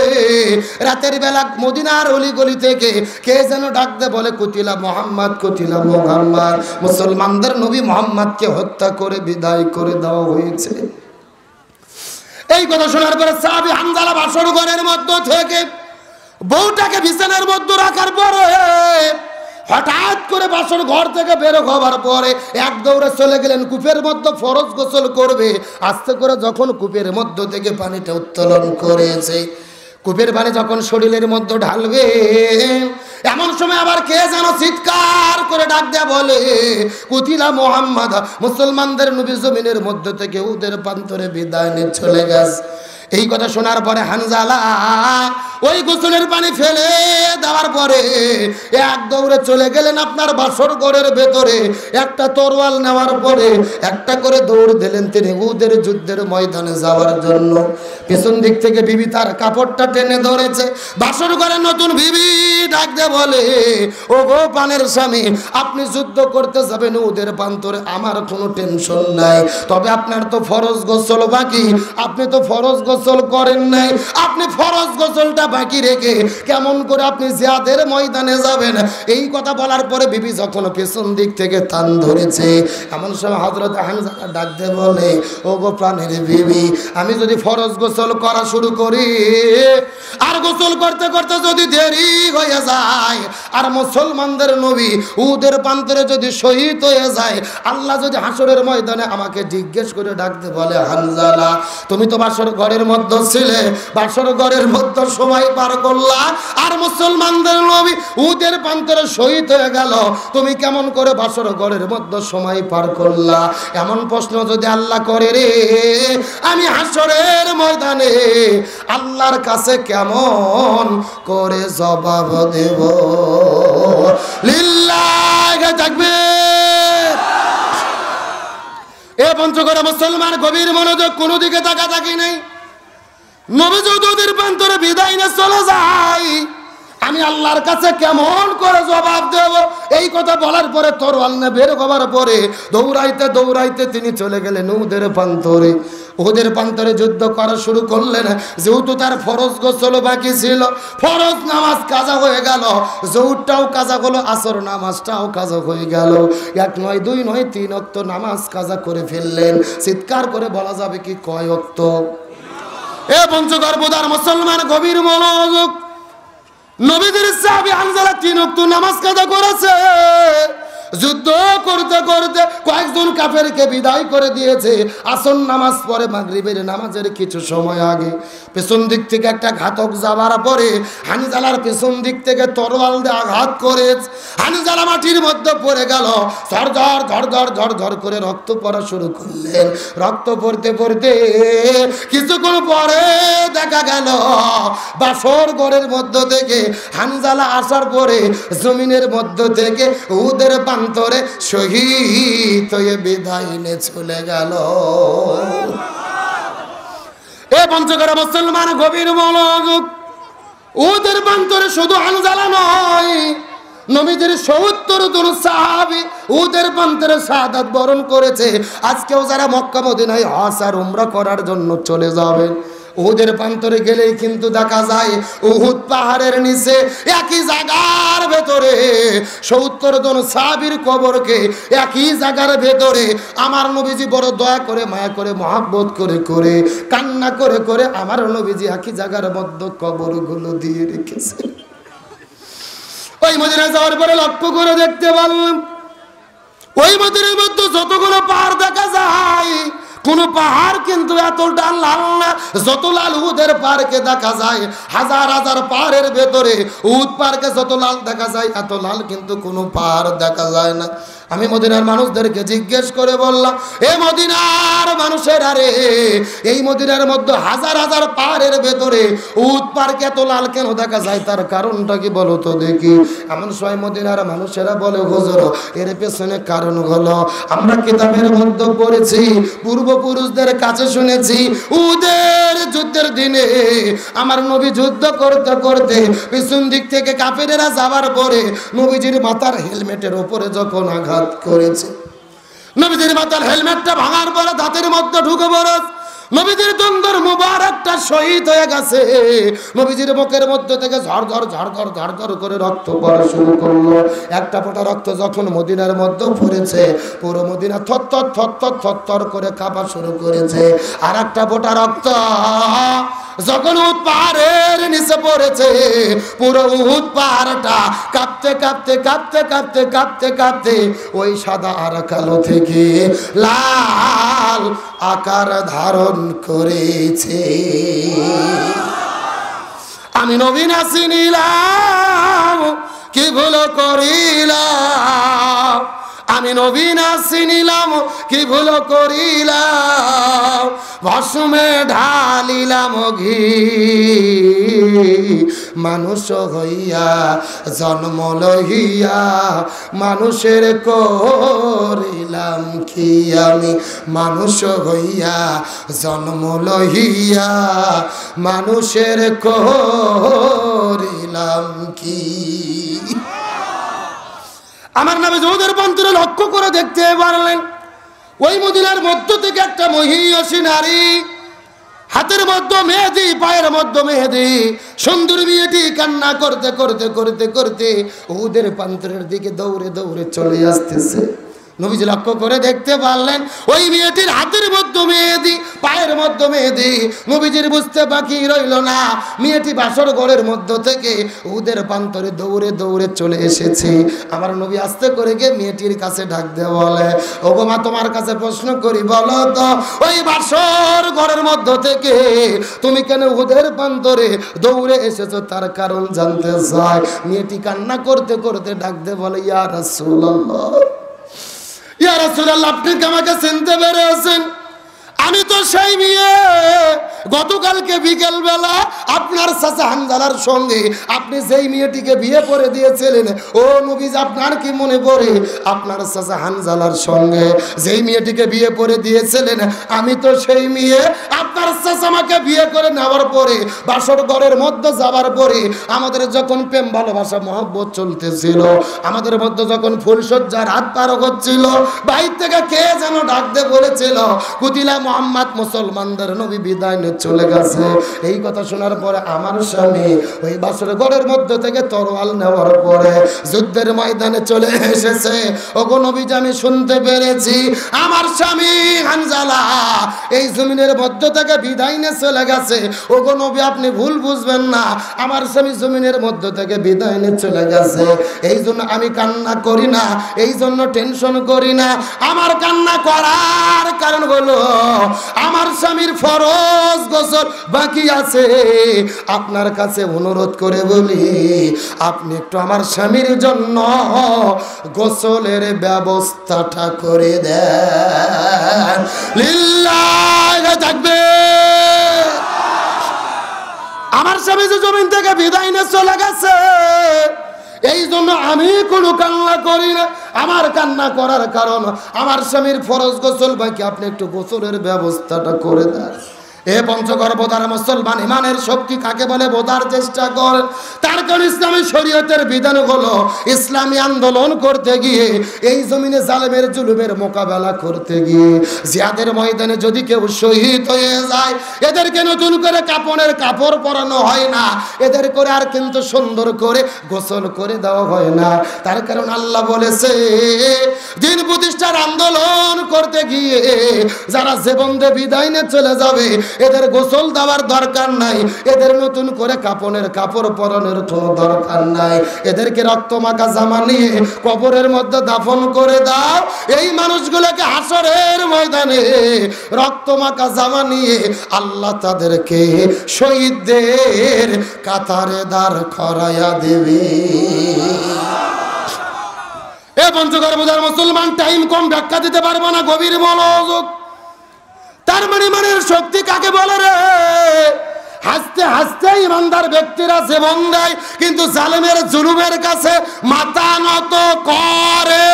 রাতের বেলা মদিনার অলিগলি থেকে কে যেন ডাকতে বলে, কুতিলা মোহাম্মদ, কুতিলা মোহাম্মদ, মুসলমানদের নবী মোহাম্মদকে হত্যা করে বিদায় করে দেওয়া হয়েছে। এই কথা শোনার পরে সাহাবী হানজালা বাসর ঘরের মধ্যে থেকে বউটাকে বিছানার মধ্যে রাখার পরে হঠাৎ করে বাসর ঘর থেকে বের হবার পরে এক দৌড়ে চলে গেলেন কূপের মধ্যে ফরজ গোসল করবে। আস্তে করে যখন কূপের মধ্য থেকে পানিটা উত্তোলন করেছে, কূপের পানি যখন শরীরের মধ্যে ঢালবে, এমন সময় আবার কে যেন চিৎকার করে ডাক দেয়া বলে, কুতিলা মোহাম্মদ, মুসলমানদের নবী জমিনের মধ্য থেকে ওদের প্রান্তরে বিদায় নিয়ে চলে গেছে। এই কথা শোনার পরে হানজালা ওই গোসলের পানি ফেলে দেওয়ার পরে এক দৌড়ে চলে গেলেন আপনার বাসর ঘরের ভেতরে। একটা তরোয়াল নেওয়ার পরে একটা করে দৌড় দিলেন তিনি উহুদের যুদ্ধের ময়দানে যাওয়ার জন্য। পেছন দিক থেকে বিবি তার কাপড়টা টেনে ধরেছে। বাসর ঘরে নতুন বিবি ডাক দিয়ে বলে, ও গো পানের স্বামী, আপনি যুদ্ধ করতে যাবেন উহুদের প্রান্তরে, আমার কোনো টেনশন নাই, তবে আপনার তো ফরজ গোসল বাকি, আপনি তো ফরজ গোসল করেন নাই, আপনি ফরজ গোসলটা বাকি রেখে কেমন করে আপনি জিহাদের ময়দানে যাবেন? এই কথা বলার পরে বিবি যখন পেছন দিক থেকে টান ধরেছে, এমন সময় হযরত হানজালা ডাক দিয়ে বলে, ও গো প্রাণের বিবি, আমি যদি ফরজ গোসল করা শুরু করি আর গোসল করতে করতে যদি দেরি হয়ে যায় আর মুসলমানদের নবী উহুদের প্রান্তরে যদি শহীদ হয়ে যায়, আল্লাহ যদি হাসরের ময়দানে আমাকে জিজ্ঞেস করে ডাকতে বলে, হানজালা তুমি তো বাসর ঘরের মধ্যে ছিলে, বাসর ঘরের মধ্যে সময় পার করলা আর মুসলমানদের নবী উহুদের প্রান্তরে শহীদ হয়ে গেল, তুমি কেমন করে বাসর ঘরের মধ্যে সময় পার করলা? এমন প্রশ্ন যদি আল্লাহ করে রে, আমি হাসরের ময়দানে আল্লাহর কাছে কেমন করে জবাব দেব? লিল্লাহি তাকবীর। এ পঞ্চগড় মুসলমান গভীর মনোযোগ, কোনো দিকে তাকাতাকি নেই। নবী যুদ্ধের প্রান্তরে বিদায় নিয়ে চলে যায়, আমি আল্লাহর কাছে কেমন করে জবাব দেব? এই কথা বলার পরে তরোয়াল নিয়ে বের হবার পরে দৌড়াইতে দৌড়াইতে তিনি চলে গেলেন উহুদের প্রান্তরে। উহুদের প্রান্তরে যুদ্ধ করা শুরু করলেন। যেহেতু তার ফরজ গোসল বাকি ছিল, ফরজ নামাজ কাজা হয়ে গেল, জোহরটাও কাজা হলো, আসর নামাজটাও কাজা হয়ে গেল। এক নয়, দুই নয়, 3 ওয়াক্ত নামাজ কাজা করে ফেললেন। চিৎকার করে বলা যাবে কি কয় ওয়াক্ত? এ পঞ্চগর্ভদার মুসলমান গভীর মনোযোগ, নবীদের সাহাবী হানজালা 3 ওয়াক্ত নামাজ কাজা করেছে। যুদ্ধ করতে করতে কয়েকজন কাফেরকে বিদায় করে দিয়েছে। আসর নামাজ পরে মাগরিবের নামাজের কিছু সময় আগে পেছন দিক থেকে একটা ঘাতক যাবার পরে হানজালার পেছন দিক থেকে তরোয়াল দিয়ে আঘাত করে হানজালা মাটির মধ্যে পড়ে গেল। ঝরঝর ঝরঝর ঝরঝর করে রক্ত পড়া শুরু করলেন। রক্ত পড়তে পড়তে কিছুক্ষণ পরে দেখা গেল বাসর ঘরের মধ্য থেকে হানজালা আসার পরে জমিনের মধ্য থেকে উহুদের প্রান্তরে শহীদ হয়ে বিদায় নিয়ে চলে গেল। এ পঞ্চগড় মুসলমান গভীর মনোযোগ, উহুদের প্রান্তরে শুধু হানজালা নয়, নবীদের ৭০ জন সাহাবী উহুদের প্রান্তরে শাহাদাত বরণ করেছে। আজকেও যারা মক্কা মদিনায় হজ আর উমরা করার জন্য চলে যাবেন, উহুদের প্রান্তরে গেলেই কিন্তু দেখা যায় উহুদ পাহাড়ের নিচে একই জায়গার ভেতরে ৭০ জন সাহাবীর কবরকে একই জায়গার ভেতরে আমার নবীজি বড় দয়া করে, মায়া করে, মহব্বত করে করে, কান্না করে করে আমার নবীজি একই জায়গার মধ্যে কবরগুলো দিয়ে রেখেছে। ওই মদিনায় যাওয়ার পরে লক্ষ্য করে দেখতে পারলাম ওই মদিনার মধ্যে যতগুলো পাহাড় দেখা যায়, কোন পাহাড় কিন্তু এতটা লাল না যত লাল উহুদের পাহাড়কে দেখা যায়। হাজার হাজার পাহাড়ের ভেতরে উহুদ পাহাড়কে যত লাল দেখা যায়, এত লাল কিন্তু কোনো পাহাড় দেখা যায় না। আমি মদিনার মানুষদেরকে জিজ্ঞেস করে বললাম, এ মদিনার মানুষেরা রে, এই মদিনার মধ্যে হাজার হাজার পাহাড়ের ভেতরে উহুদ পাহাড়কে এত লাল কেন দেখা যায়? তার কারণটা কি বলো তো দেখি। এমন সময় মদিনার মানুষেরা বলে, হুজুর এর পেছনে কারণ হলো আমরা কিতাবের মধ্যে পড়েছি পূর্বপুরুষদের কাছ কাছে শুনেছি উহুদের যুদ্ধের দিনে আমার নবী যুদ্ধ করতে করতে পিছন দিক থেকে কাফেরেরা যাবার পরে নবীজির মাথার হেলমেটের উপরে যখন আঘাত করেছে, নবীজির মাথার হেলমেটটা ভাঙার পরে দাঁতের মধ্যে ঢুকে পড়ে নবীজির দন্দর মুবারকটা শহীদ হয়ে গেছে। নবীজির মুখের মধ্যে থেকে ঝরঝর ঝরঝর ঝরঝর করে রক্ত পড়া শুরু করলো। একটা ফোঁটা রক্ত যখন মদিনার মধ্যে পড়েছে, পুরো মদিনা থরথর থরথর থরথর করে কাঁপা শুরু করেছে। আর একটা ফোঁটা রক্ত যখন উহুদ পাহাড়ের নিচে পড়েছে, পুরো উহুদ পাহাড়টা কাঁপতে কাঁপতে কাঁপতে কাঁপতে কাঁপতে কাঁপতে ওই সাদা আর কালো থেকে লাল আকার ধারণ করেছে। আমি নবী না চিনিলাম, কি ভুল করিলাম, আমি নবী না চিনিলাম, কি ভুল করিলাম, ভস্মে ঢালিলাম ঘি, মানুষ হইয়া জন্ম লইয়া মানুষের করিলাম কি, আমি মানুষ হইয়া জন্ম লইয়া মানুষের করিলাম কি। আমার নবী যুদের প্রান্তরে লক্ষ্য করে দেখতে পারলেন ওই মদিনার মধ্য থেকে একটা মহিয়সী নারী, হাতের মধ্যে মেহেদি, পায়ের মধ্যে মেহেদি, সুন্দর মেয়েটি কান্না করতে করতে করতে করতে উহুদের প্রান্তরের দিকে দৌড়ে দৌড়ে চলে আসতেছে। নবীজি লক্ষ্য করে দেখতে পারলেন ওই মেয়েটির হাতের মধ্যে মেহেদি, পায়ের মধ্যে মেহেদি। নবীজির বুঝতে বাকি রইল না, মেয়েটি বাসর ঘরের মধ্য থেকে উহুদের প্রান্তরে দৌড়ে দৌড়ে চলে এসেছে। আমার নবী আস্তে করে গিয়ে মেয়েটির কাছে ডাক দিয়ে বলে, ওগো মা, তোমার কাছে প্রশ্ন করি, বলো তো ওই বাসর ঘরের মধ্য থেকে তুমি কেন উহুদের প্রান্তরে দৌড়ে এসেছো, তার কারণ জানতে চাই। মেয়েটি কান্না করতে করতে ডাক দিয়ে বলে, ইয়া রাসূলুল্লাহ, ইয়া রাসূলুল্লাহ, আপনি কি আমাকে চিনতে পেরেছেন? আমি তো সেই মেয়ে গতকালকে বিকেল বেলা আপনার চাচা হানজালার সঙ্গে আপনি যেই মেয়েটিকে বিয়ে করে দিয়েছিলেন। ও নবীজি, আপনার কি মনে পড়ে আপনার চাচা হানজালার সঙ্গে যেই মেয়েটিকে বিয়ে করে দিয়েছিলেন? আমি তো সেই মেয়ে। আপনার চাচা আমাকে বিয়ে করে নেওয়ার পরে বাসর ঘরের মধ্যে যাবার পরে আমাদের যখন প্রেম ভালোবাসা মহব্বত চলতেছিল, আমাদের মধ্যে যখন ফুলসজ্জার রাত পার হচ্ছিল, বাইর থেকে কে যেন ডাক দিয়ে বলেছিল, কুতিলা মুহাম্মদ, মুসলমানদের নবী বিদায় নিয়ে চলে গেছে। এই কথা শোনার পরে আমার স্বামী ওই বাসর ঘরের মধ্যে থেকে তরোয়াল নেওয়ার পরে যুদ্ধের ময়দানে চলে এসেছে। ওগো নবীজি, আমি শুনতে পেরেছি আমার স্বামী হানজালা এই জমিনের মধ্য থেকে বিদায় নিয়ে চলে গেছে। ওগো নবী, আপনি ভুল বুঝবেন না, আমার স্বামী জমিনের মধ্য থেকে বিদায় নিয়ে চলে গেছে। এই জন্য আমি কান্না করি না, এই জন্য টেনশন করি না। আমার কান্না করার কারণ হলো আমার স্বামীর ফরজ গোসল বাকি আছে। আপনার কাছে অনুরোধ করে বলি, আপনি একটু আমার স্বামীর জন্য গোসলের ব্যবস্থাটা করে দেন। লিল্লাহি তাকবীর। আমার স্বামী যে জমিন থেকে বিদায় নিয়ে চলে গেছে, এই জন্য আমি কোনো কান্না করি না। আমার কান্না করার কারণ আমার স্বামীর ফরজ গোসল বাকি, আপনি একটু গোসলের ব্যবস্থাটা করে দেন। এ পঞ্চগড় বোধার মুসলমান ইমানের শক্তি কাকে বলে বোধার চেষ্টা কর। তার কারণ ইসলামী শরীয়তের বিধান হলো ইসলামী আন্দোলন করতে গিয়ে, এই জমিনে জালেমের জুলুমের মোকাবেলা করতে গিয়ে জিহাদের ময়দানে যদি কেউ শহীদ হয়ে যায়, এদেরকে নতুন করে কাপড়ের কাপড় পরানো হয় না, এদের করে আর কিন্তু সুন্দর করে গোসল করে দেওয়া হয় না। তার কারণ আল্লাহ বলেছে, দিন প্রতিষ্ঠার আন্দোলন করতে গিয়ে যারা জীবন দিয়ে বিদায় নিয়ে চলে যাবে, এদের গোসল দেওয়ার দরকার নাই, এদের নতুন করে কাপড়ের কাপড় পরানোর কোনো দরকার নাই। এদেরকে রক্তমাখা জামা নিয়ে কবরের মধ্যে দাফন করে দাও। এই মানুষগুলোকে হাসরের ময়দানে রক্তমাখা জামা নিয়ে আল্লাহ তাদেরকে শহীদদের কাতারে দাঁড় করাইয়া দেবে। এ পঞ্চগড় বোধার মুসলমান, টাইম কম, ব্যাখ্যা দিতে পারবো না, গভীর মনোযোগ। তার মানে ইমানের শক্তি কাকে বলে রে? হাসতে হাসতে ইমানদার ব্যক্তিরা জীবন দেয়, কিন্তু জালেমের জুলুমের কাছে মাথা নত করে।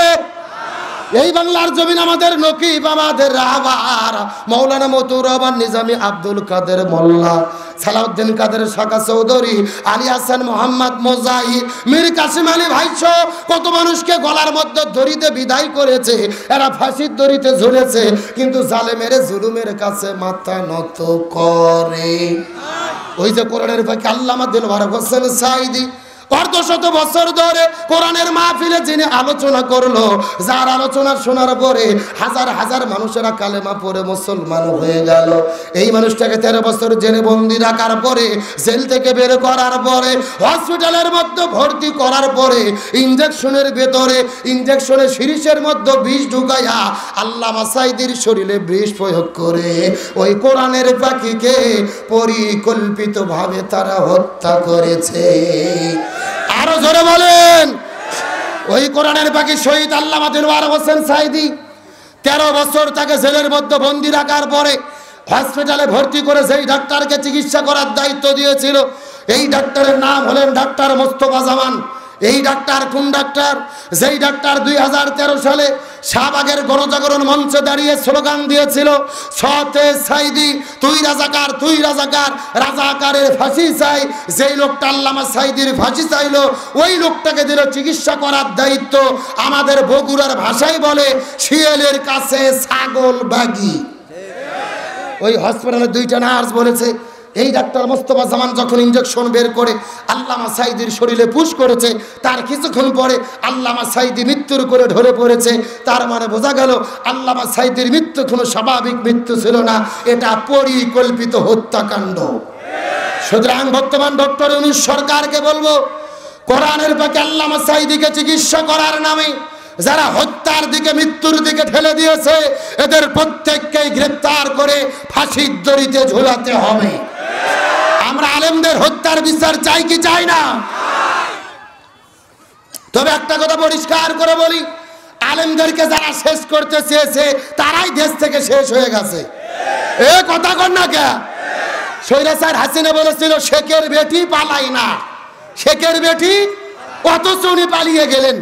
এই বাংলার জমিন আমাদের নকিব, আমাদের রাহবার মৌলানা মতুর রহমান নিজামী, আব্দুল কাদের মোল্লা, সালাউদ্দিন কাদের শাকা চৌধুরী, আলী হাসান মোহাম্মদ মোজাহিদ, মীর কাসিম আলী ভাইসো কত মানুষকে গলার মধ্যে দড়িতে বিদায় করেছে, এরা ফাঁসির দড়িতে ঝুলেছে, কিন্তু জালেমের জুলুমের কাছে মাথা নত করে। ওই যে কোরআনের পাখি আল্লামা দিলওয়ার হোসেন সাঈদী অর্ধশত বছর ধরে কোরআনের মাহফিলে যিনি আলোচনা করলো, যার আলোচনা শোনার পরে হাজার হাজার মানুষেরা কালেমা পড়ে মুসলমান হয়ে গেল। এই মানুষটাকে 13 বছর জেলে বন্দি রাখার পরে, জেল থেকে বের করার পরে, হসপিটালের মধ্যে ভর্তি করার পরে, ইঞ্জেকশনের ভেতরে ইঞ্জেকশনের শিরিষের মধ্যে বিষ ঢুকাইয়া আল্লামা সাঈদীর শরীরে বিষ প্রয়োগ করে ওই কোরআনের পাখিকে পরিকল্পিতভাবে তারা হত্যা করেছে। আরো জোরে বলেন। ওই কোরআনের পাখি শহীদ আল্লামা দিলওয়ার হোসেন সাঈদী 13 বছর তাকে জেলের মধ্যে বন্দি রাখার পরে হসপিটালে ভর্তি করে যেই ডাক্তারকে চিকিৎসা করার দায়িত্ব দিয়েছিল, এই ডাক্তারের নাম হলেন ডাক্তার মোস্তফা জামান। এই ডাক্তার কোন ডাক্তার? যেই ডাক্তার 2013 সালে শাহবাগের গণজাগরণ মঞ্চে দাঁড়িয়ে স্লোগান দিয়েছিল, সতে সাঈদী তুই রাজাকার, তুই রাজাকার, রাজাকারের ফাঁসি চাই। যেই লোকটা আল্লামা সাঈদীর ফাঁসি চাইলো, ওই লোকটাকে দিল চিকিৎসা করার দায়িত্ব। আমাদের বগুড়ার ভাষায় বলে শিয়ালের কাছে ছাগল বাগি। ওই হসপিটালে 2টা নার্স বলেছে, এই ডাক্তার মোস্তফা জামান যখন ইঞ্জেকশন বের করে আল্লামা সাঈদীর শরীরে পুশ করেছে, তার কিছুক্ষণ পরে আল্লামা সাঈদী মৃত্যুর করে ঢলে পড়েছে। তার মানে বোঝা গেল আল্লামা সাঈদীর মৃত্যু কোনো স্বাভাবিক মৃত্যু ছিল না, এটা পরিকল্পিত হত্যাকাণ্ড। সুতরাং বর্তমান ডক্টর ইউনূস সরকারকে বলবো, কোরআনের পাখি আল্লামা সাঈদীকে চিকিৎসা করার নামে যারা হত্যার দিকে, মৃত্যুর দিকে ঠেলে দিয়েছে, এদের প্রত্যেককেই গ্রেফতার করে ফাঁসির দড়িতে ঝুলাতে হবে। আমরা আলেমদের হত্যার বিচার চাই কি চাই না? তবে একটা কথা পরিষ্কার করে বলি, আলেমদেরকে যারা শেষ করতে চেয়েছে তারাই দেশ থেকে শেষ হয়ে গেছে। এ কথা কর না কে? স্বৈরাচার হাসিনা বলেছিল শেখের বেটি পালাই না, শেখের বেটি, অথচ উনি পালিয়ে গেলেন।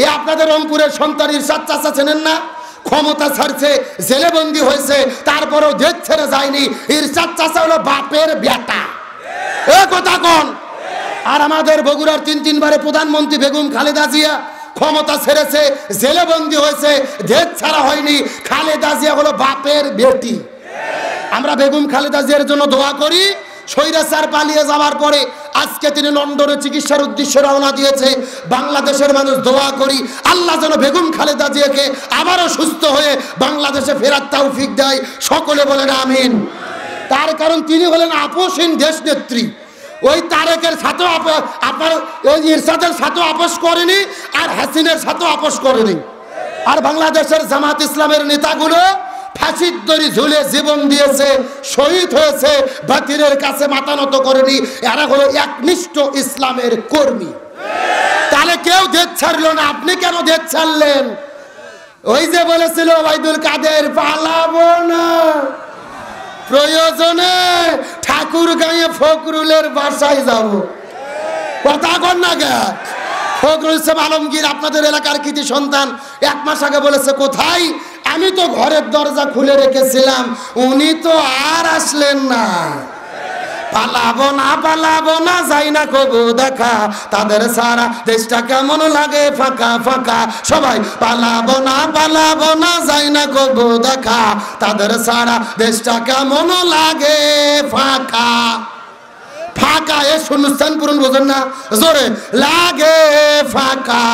এ আপনাদের রংপুরের সন্তান ইরশাদ চাচা চেনেন না? ক্ষমতা ছাড়ছে, জেলে বন্দী হয়েছে, তারপরেও দেশ ছেড়ে যায়নি। ইরশাদ চাচা হলো বাপের বেটা। এ কথা কোন? আর আমাদের বগুড়ার 3 বারে প্রধানমন্ত্রী বেগম খালেদা জিয়া ক্ষমতা ছেড়েছে, জেলে বন্দী হয়েছে, দেশ ছাড়া হয়নি। খালেদা জিয়া হলো বাপের বেটি। আমরা বেগম খালেদা জিয়ার জন্য দোয়া করি। স্বৈরাচার পালিয়ে যাওয়ার পরে আজকে তিনি লন্ডনে চিকিৎসার উদ্দেশ্যে রওনা দিয়েছে। বাংলাদেশের মানুষ দোয়া করি আল্লাহ যেন বেগম খালেদা জিয়াকে আবারও সুস্থ হয়ে বাংলাদেশে ফেরার তৌফিক দেয়। সকলে বলেন আমিন। তার কারণ তিনি হলেন আপোষহীন দেশ নেত্রী। ওই তারেকের সাথেও আপনার ওই ইরশাদের সাথেও আপোষ করেনি, আর হাসিনের সাথেও আপোষ করেনি। আর বাংলাদেশের জামাত ইসলামের নেতাগুলো ফাঁসির দড়ি ঝুলে জীবন দিয়েছে, শহীদ হয়েছে, বাতিলের কাছে মাথা নত করেনি। এরা হলো একনিষ্ঠ ইসলামের কর্মী। তাহলে কেউ দেশ ছাড়লো না, আপনি কেন দেশ ছাড়লেন? ওই যে বলেছিল ওবায়দুল কাদের, পালাবো না, প্রয়োজনে ঠাকুরগাঁয়ে ফখরুলের বাসায় যাব। কথা কর না গে? ফখরুল ইসলাম আলমগীর আপনাদের এলাকার কৃতি সন্তান 1 মাস আগে বলেছে, কোথায়? আমি তো ঘরের দরজা খুলে রেখেছিলাম, উনি তো আর আসলেন না। পালাবো না, পালাবো না, যাই না কবু দেখা, তাদের সারা দেশটা কেমন লাগে ফাঁকা ফাঁকা। সবাই পালাবো না, পালাবো না, যাই না কবু দেখা, তাদের সারা দেশটা কেমন লাগে ফাঁকা ফাঁকা। এ শূন্যস্থান পূরণ বোঝেন না? জোরে লাগে ফাঁকা।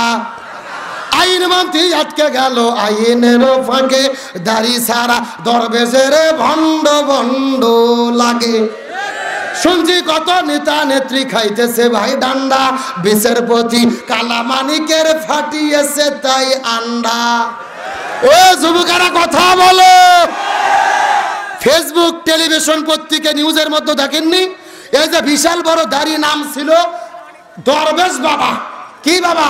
আইন মন্ত্রী আটকে গেল আইনের ফাঁকে, দাড়ি সারা দরবেশের ভণ্ড ভণ্ড লাগে। শুনছি কত নেতা নেত্রী খাইতেছে ভাই ডান্ডা, বিষের প্রতি কালা মানিকের ফাটিয়েছে তাই আন্ডা। ও যুবকেরা কথা বলো। ফেসবুক, টেলিভিশন, পত্রিকা, নিউজের মধ্যে দেখেননি? এই যে বিশাল বড় দাড়ি, নাম ছিল দরবেশ বাবা। কি বাবা?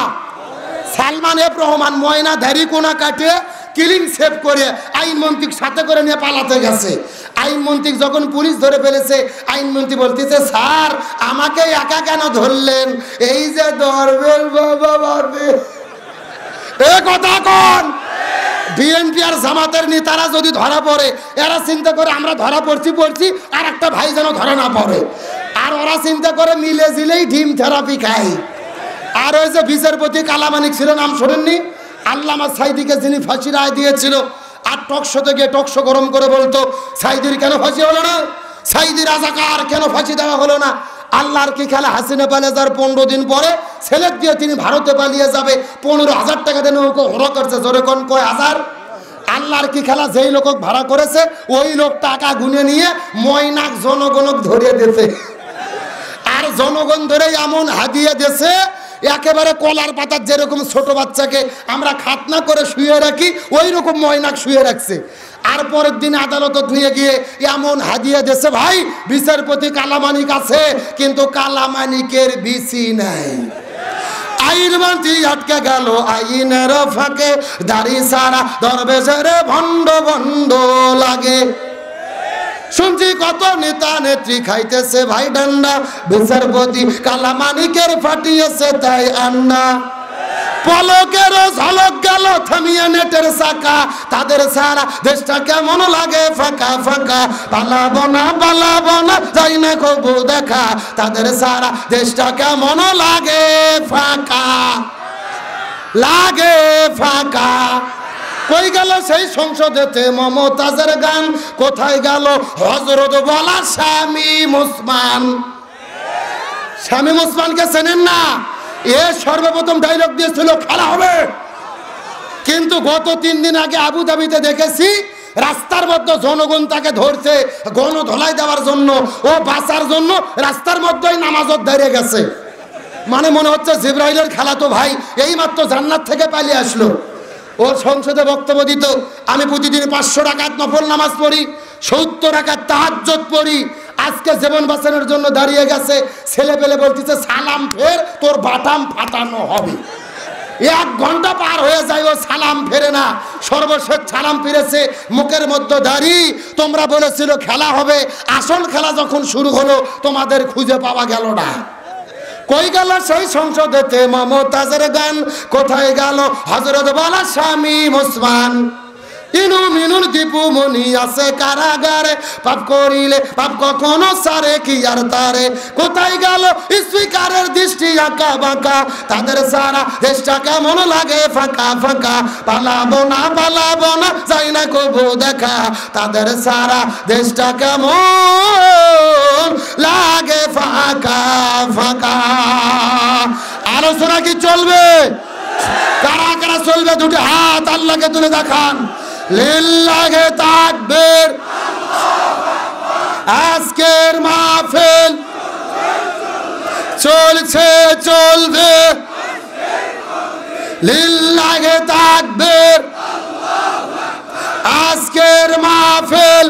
সালমান এফ রহমান। ময়না দাড়ি কোনা কাটে কিলিং সেভ করে আইনমন্ত্রীর সাথে করে নিয়ে পালাতে গেছে। আইনমন্ত্রী যখন পুলিশ ধরে ফেলেছে, আইনমন্ত্রী বলতেছে, স্যার আমাকে একা কেন ধরলেন? এই যে দরবেশ বাবা। এ কথা কোন? বিএনপি আর জামাতের নেতারা যদি ধরা পড়ে, এরা চিন্তা করে আমরা ধরা পড়ছি আর একটা ভাই যেন ধরা না পড়ে, আর ওরা চিন্তা করে মিলে জিলেই ডিম থেরাপি খাই। আর ওই যে বিচারপতি কালামানিক ছিল, নাম শোনেননি? আল্লামা সাইদিকে যিনি ফাঁসি রায় দিয়েছিল, আর টকশোতে গিয়ে টকশো গরম করে বলতো সাইদির কেন ফাঁসি হলো না, সাইদি রাজাকার কেন ফাঁসি দেওয়া হলো না। আল্লাহর কি খেলা, হাসিনা পালিয়ে যাওয়ার 15 দিন পরে ছেলের দিয়ে তিনি ভারতে পালিয়ে যাবে, 15,000 টাকা দেন ওরা করছে, জোরে কোন কয় হাজার। আল্লাহর কি খেলা, যেই লোক ভাড়া করেছে ওই লোক টাকা গুনে নিয়ে ময়নাক জনগণক ধরিয়ে দিয়েছে, আর জনগণ ধরে এমন হাদিয়ে দিয়েছে একেবারে কলার পাতার যেরকম ছোট বাচ্চাকে আমরা খাতনা করে শুয়ে রাখি ওই রকম ময়নাক শুয়ে রাখছে। আর পরের দিন আদালত নিয়ে গিয়ে এমন হাদিয়ে দিয়েছে, ভাই বিচারপতি কালামানিক আছে কিন্তু কালামানিকের বিসি নাই। আইন মানতি আটকে গেল আইনের ফাঁকে, দাড়ি সারা দরবেশের ভণ্ড ভণ্ড লাগে। শুনছি কত নেতা নেত্রী খাইতেছে ভাই ডান্ডা, বিচারপতি কালামানিকের ফাটিয়েছে তাই আন্না। পলকেরও ঝলক গেল থামিয়ে নেটের চাকা, তাদের সারা দেশটা কেমন লাগে ফাঁকা ফাঁকা। পালাবো না যাই না কবু দেখা, তাদের সারা দেশটা কেমন লাগে ফাঁকা ফাঁকা। কই গেল সেই সংসদেতে মমতাজের গান, কোথায় গেল হযরত বলা শামীম ওসমান? শামীম ওসমানকে চেনেন না? এ সর্বপ্রথম ডায়লগ দিয়েছিল খেলা হবে, কিন্তু গত 3 দিন আগে আবুধাবিতে দেখেছি রাস্তার মধ্যে জনগণ তাকে ধরছে গণধোলাই দেওয়ার জন্য, ও বাঁচার জন্য রাস্তার মধ্যেই নামাজত দাঁড়িয়ে গেছে। মানে মনে হচ্ছে জিবরাইলের খেলা তো ভাই এইমাত্র জান্নাত থেকে পালিয়ে আসলো। ও সংসদে বক্তব্য দিত, আমি প্রতিদিন 500 রাকাত নফল নামাজ পড়ি, 70 রাকাত তাহাজ্জুদ পড়ি। আজকে জীবন বাঁচানোর জন্য দাঁড়িয়ে গেছে, ছেলে পেলে বলতেছে সালাম ফের তোর বাটাম ফাটানো হবে। 1 ঘন্টা পার হয়ে যায় ও সালাম ফেরে না, সর্বশেষ সালাম ফিরেছে মুখের মধ্যে দাড়ি। তোমরা বলেছিল খেলা হবে, আসল খেলা যখন শুরু হলো তোমাদের খুঁজে পাওয়া গেল না। কই গেল সেই সংসদেতে মমতাজের গান, কোথায় গেল হযরত বলা শামীম ওসমান? ইনু মিনুর দীপু মনি আছে কারাগারে, পাপ করিলে পাপ কখনো সারে কি আর তারে। কোথায় গেল স্পিকারের দৃষ্টি আঁকা বাঁকা, তাদের সারা দেশটা কেমন লাগে ফাঁকা ফাঁকা। পালাবো না যাই না কবু দেখা, তাদের সারা দেশটা কেমন লাগে ফাঁকা ফাঁকা। আলোচনা কি চলবে? কারা কারা চলবে? দুটো হাত আল্লাহকে তুলে দেখান। লিল্লাহে তাকবীর। আজকের মাহফিল চলছে চলবে, লিল্লাহে তাকবীর। আজকের মাহফিল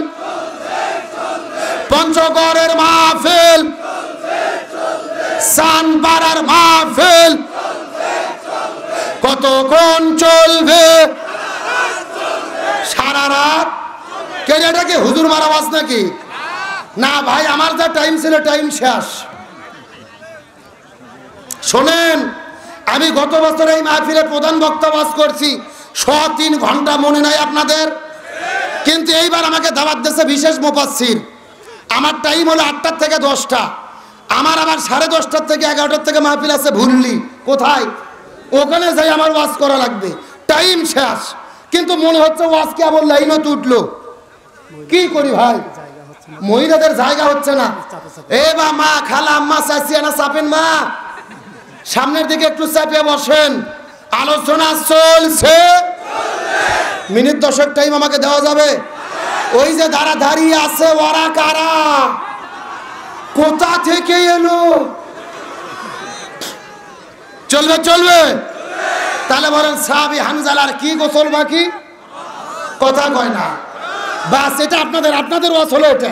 পঞ্চগড়ের মাহফিল, সানপাড়ার মাহফিল কতক্ষণ চলবে? সারা রাত। কে এটা কি হুজুর মারা আওয়াজ নাকি? না ভাই, আমার যা টাইম ছিল টাইম শেষ। শোনেন, আমি গত বছর এই মাহফিলে প্রধান বক্তা ওয়াজ করছি 3 ঘন্টা, মনে নাই আপনাদের? কিন্তু এইবার আমাকে দাওয়াত দিয়েছে বিশেষ মুফাসসির। আমার টাইম হলো 8টা থেকে 10টা, আমার আবার 10:30 থেকে 11টা থেকে মাহফিল আছে ভুললি কোথায়, ওখানে যাই আমার ওয়াজ করা লাগবে। টাইম শেষ, কিন্তু মনে হচ্ছে ওয়াজ কি আবার লাইনও উঠলো। কি করি ভাই, মহিলাদের জায়গা হচ্ছে না। এ বা মা, খালা, আম্মা, চাচি না চাপেন মা, সামনের দিকে একটু চাপিয়ে বসেন। আলোচনা চলছে, মিনিট 10 টাইম আমাকে দেওয়া যাবে? ওই যে দাঁড়িয়ে আছে ওরা কারা, কোথা থেকে এলো? চলবে চলবে? তাহলে বলেন সাহাবী হানজালার কি গোসল বাকি? কথা কয় না। বাস, এটা আপনাদের ওয়াজ হলো এটা।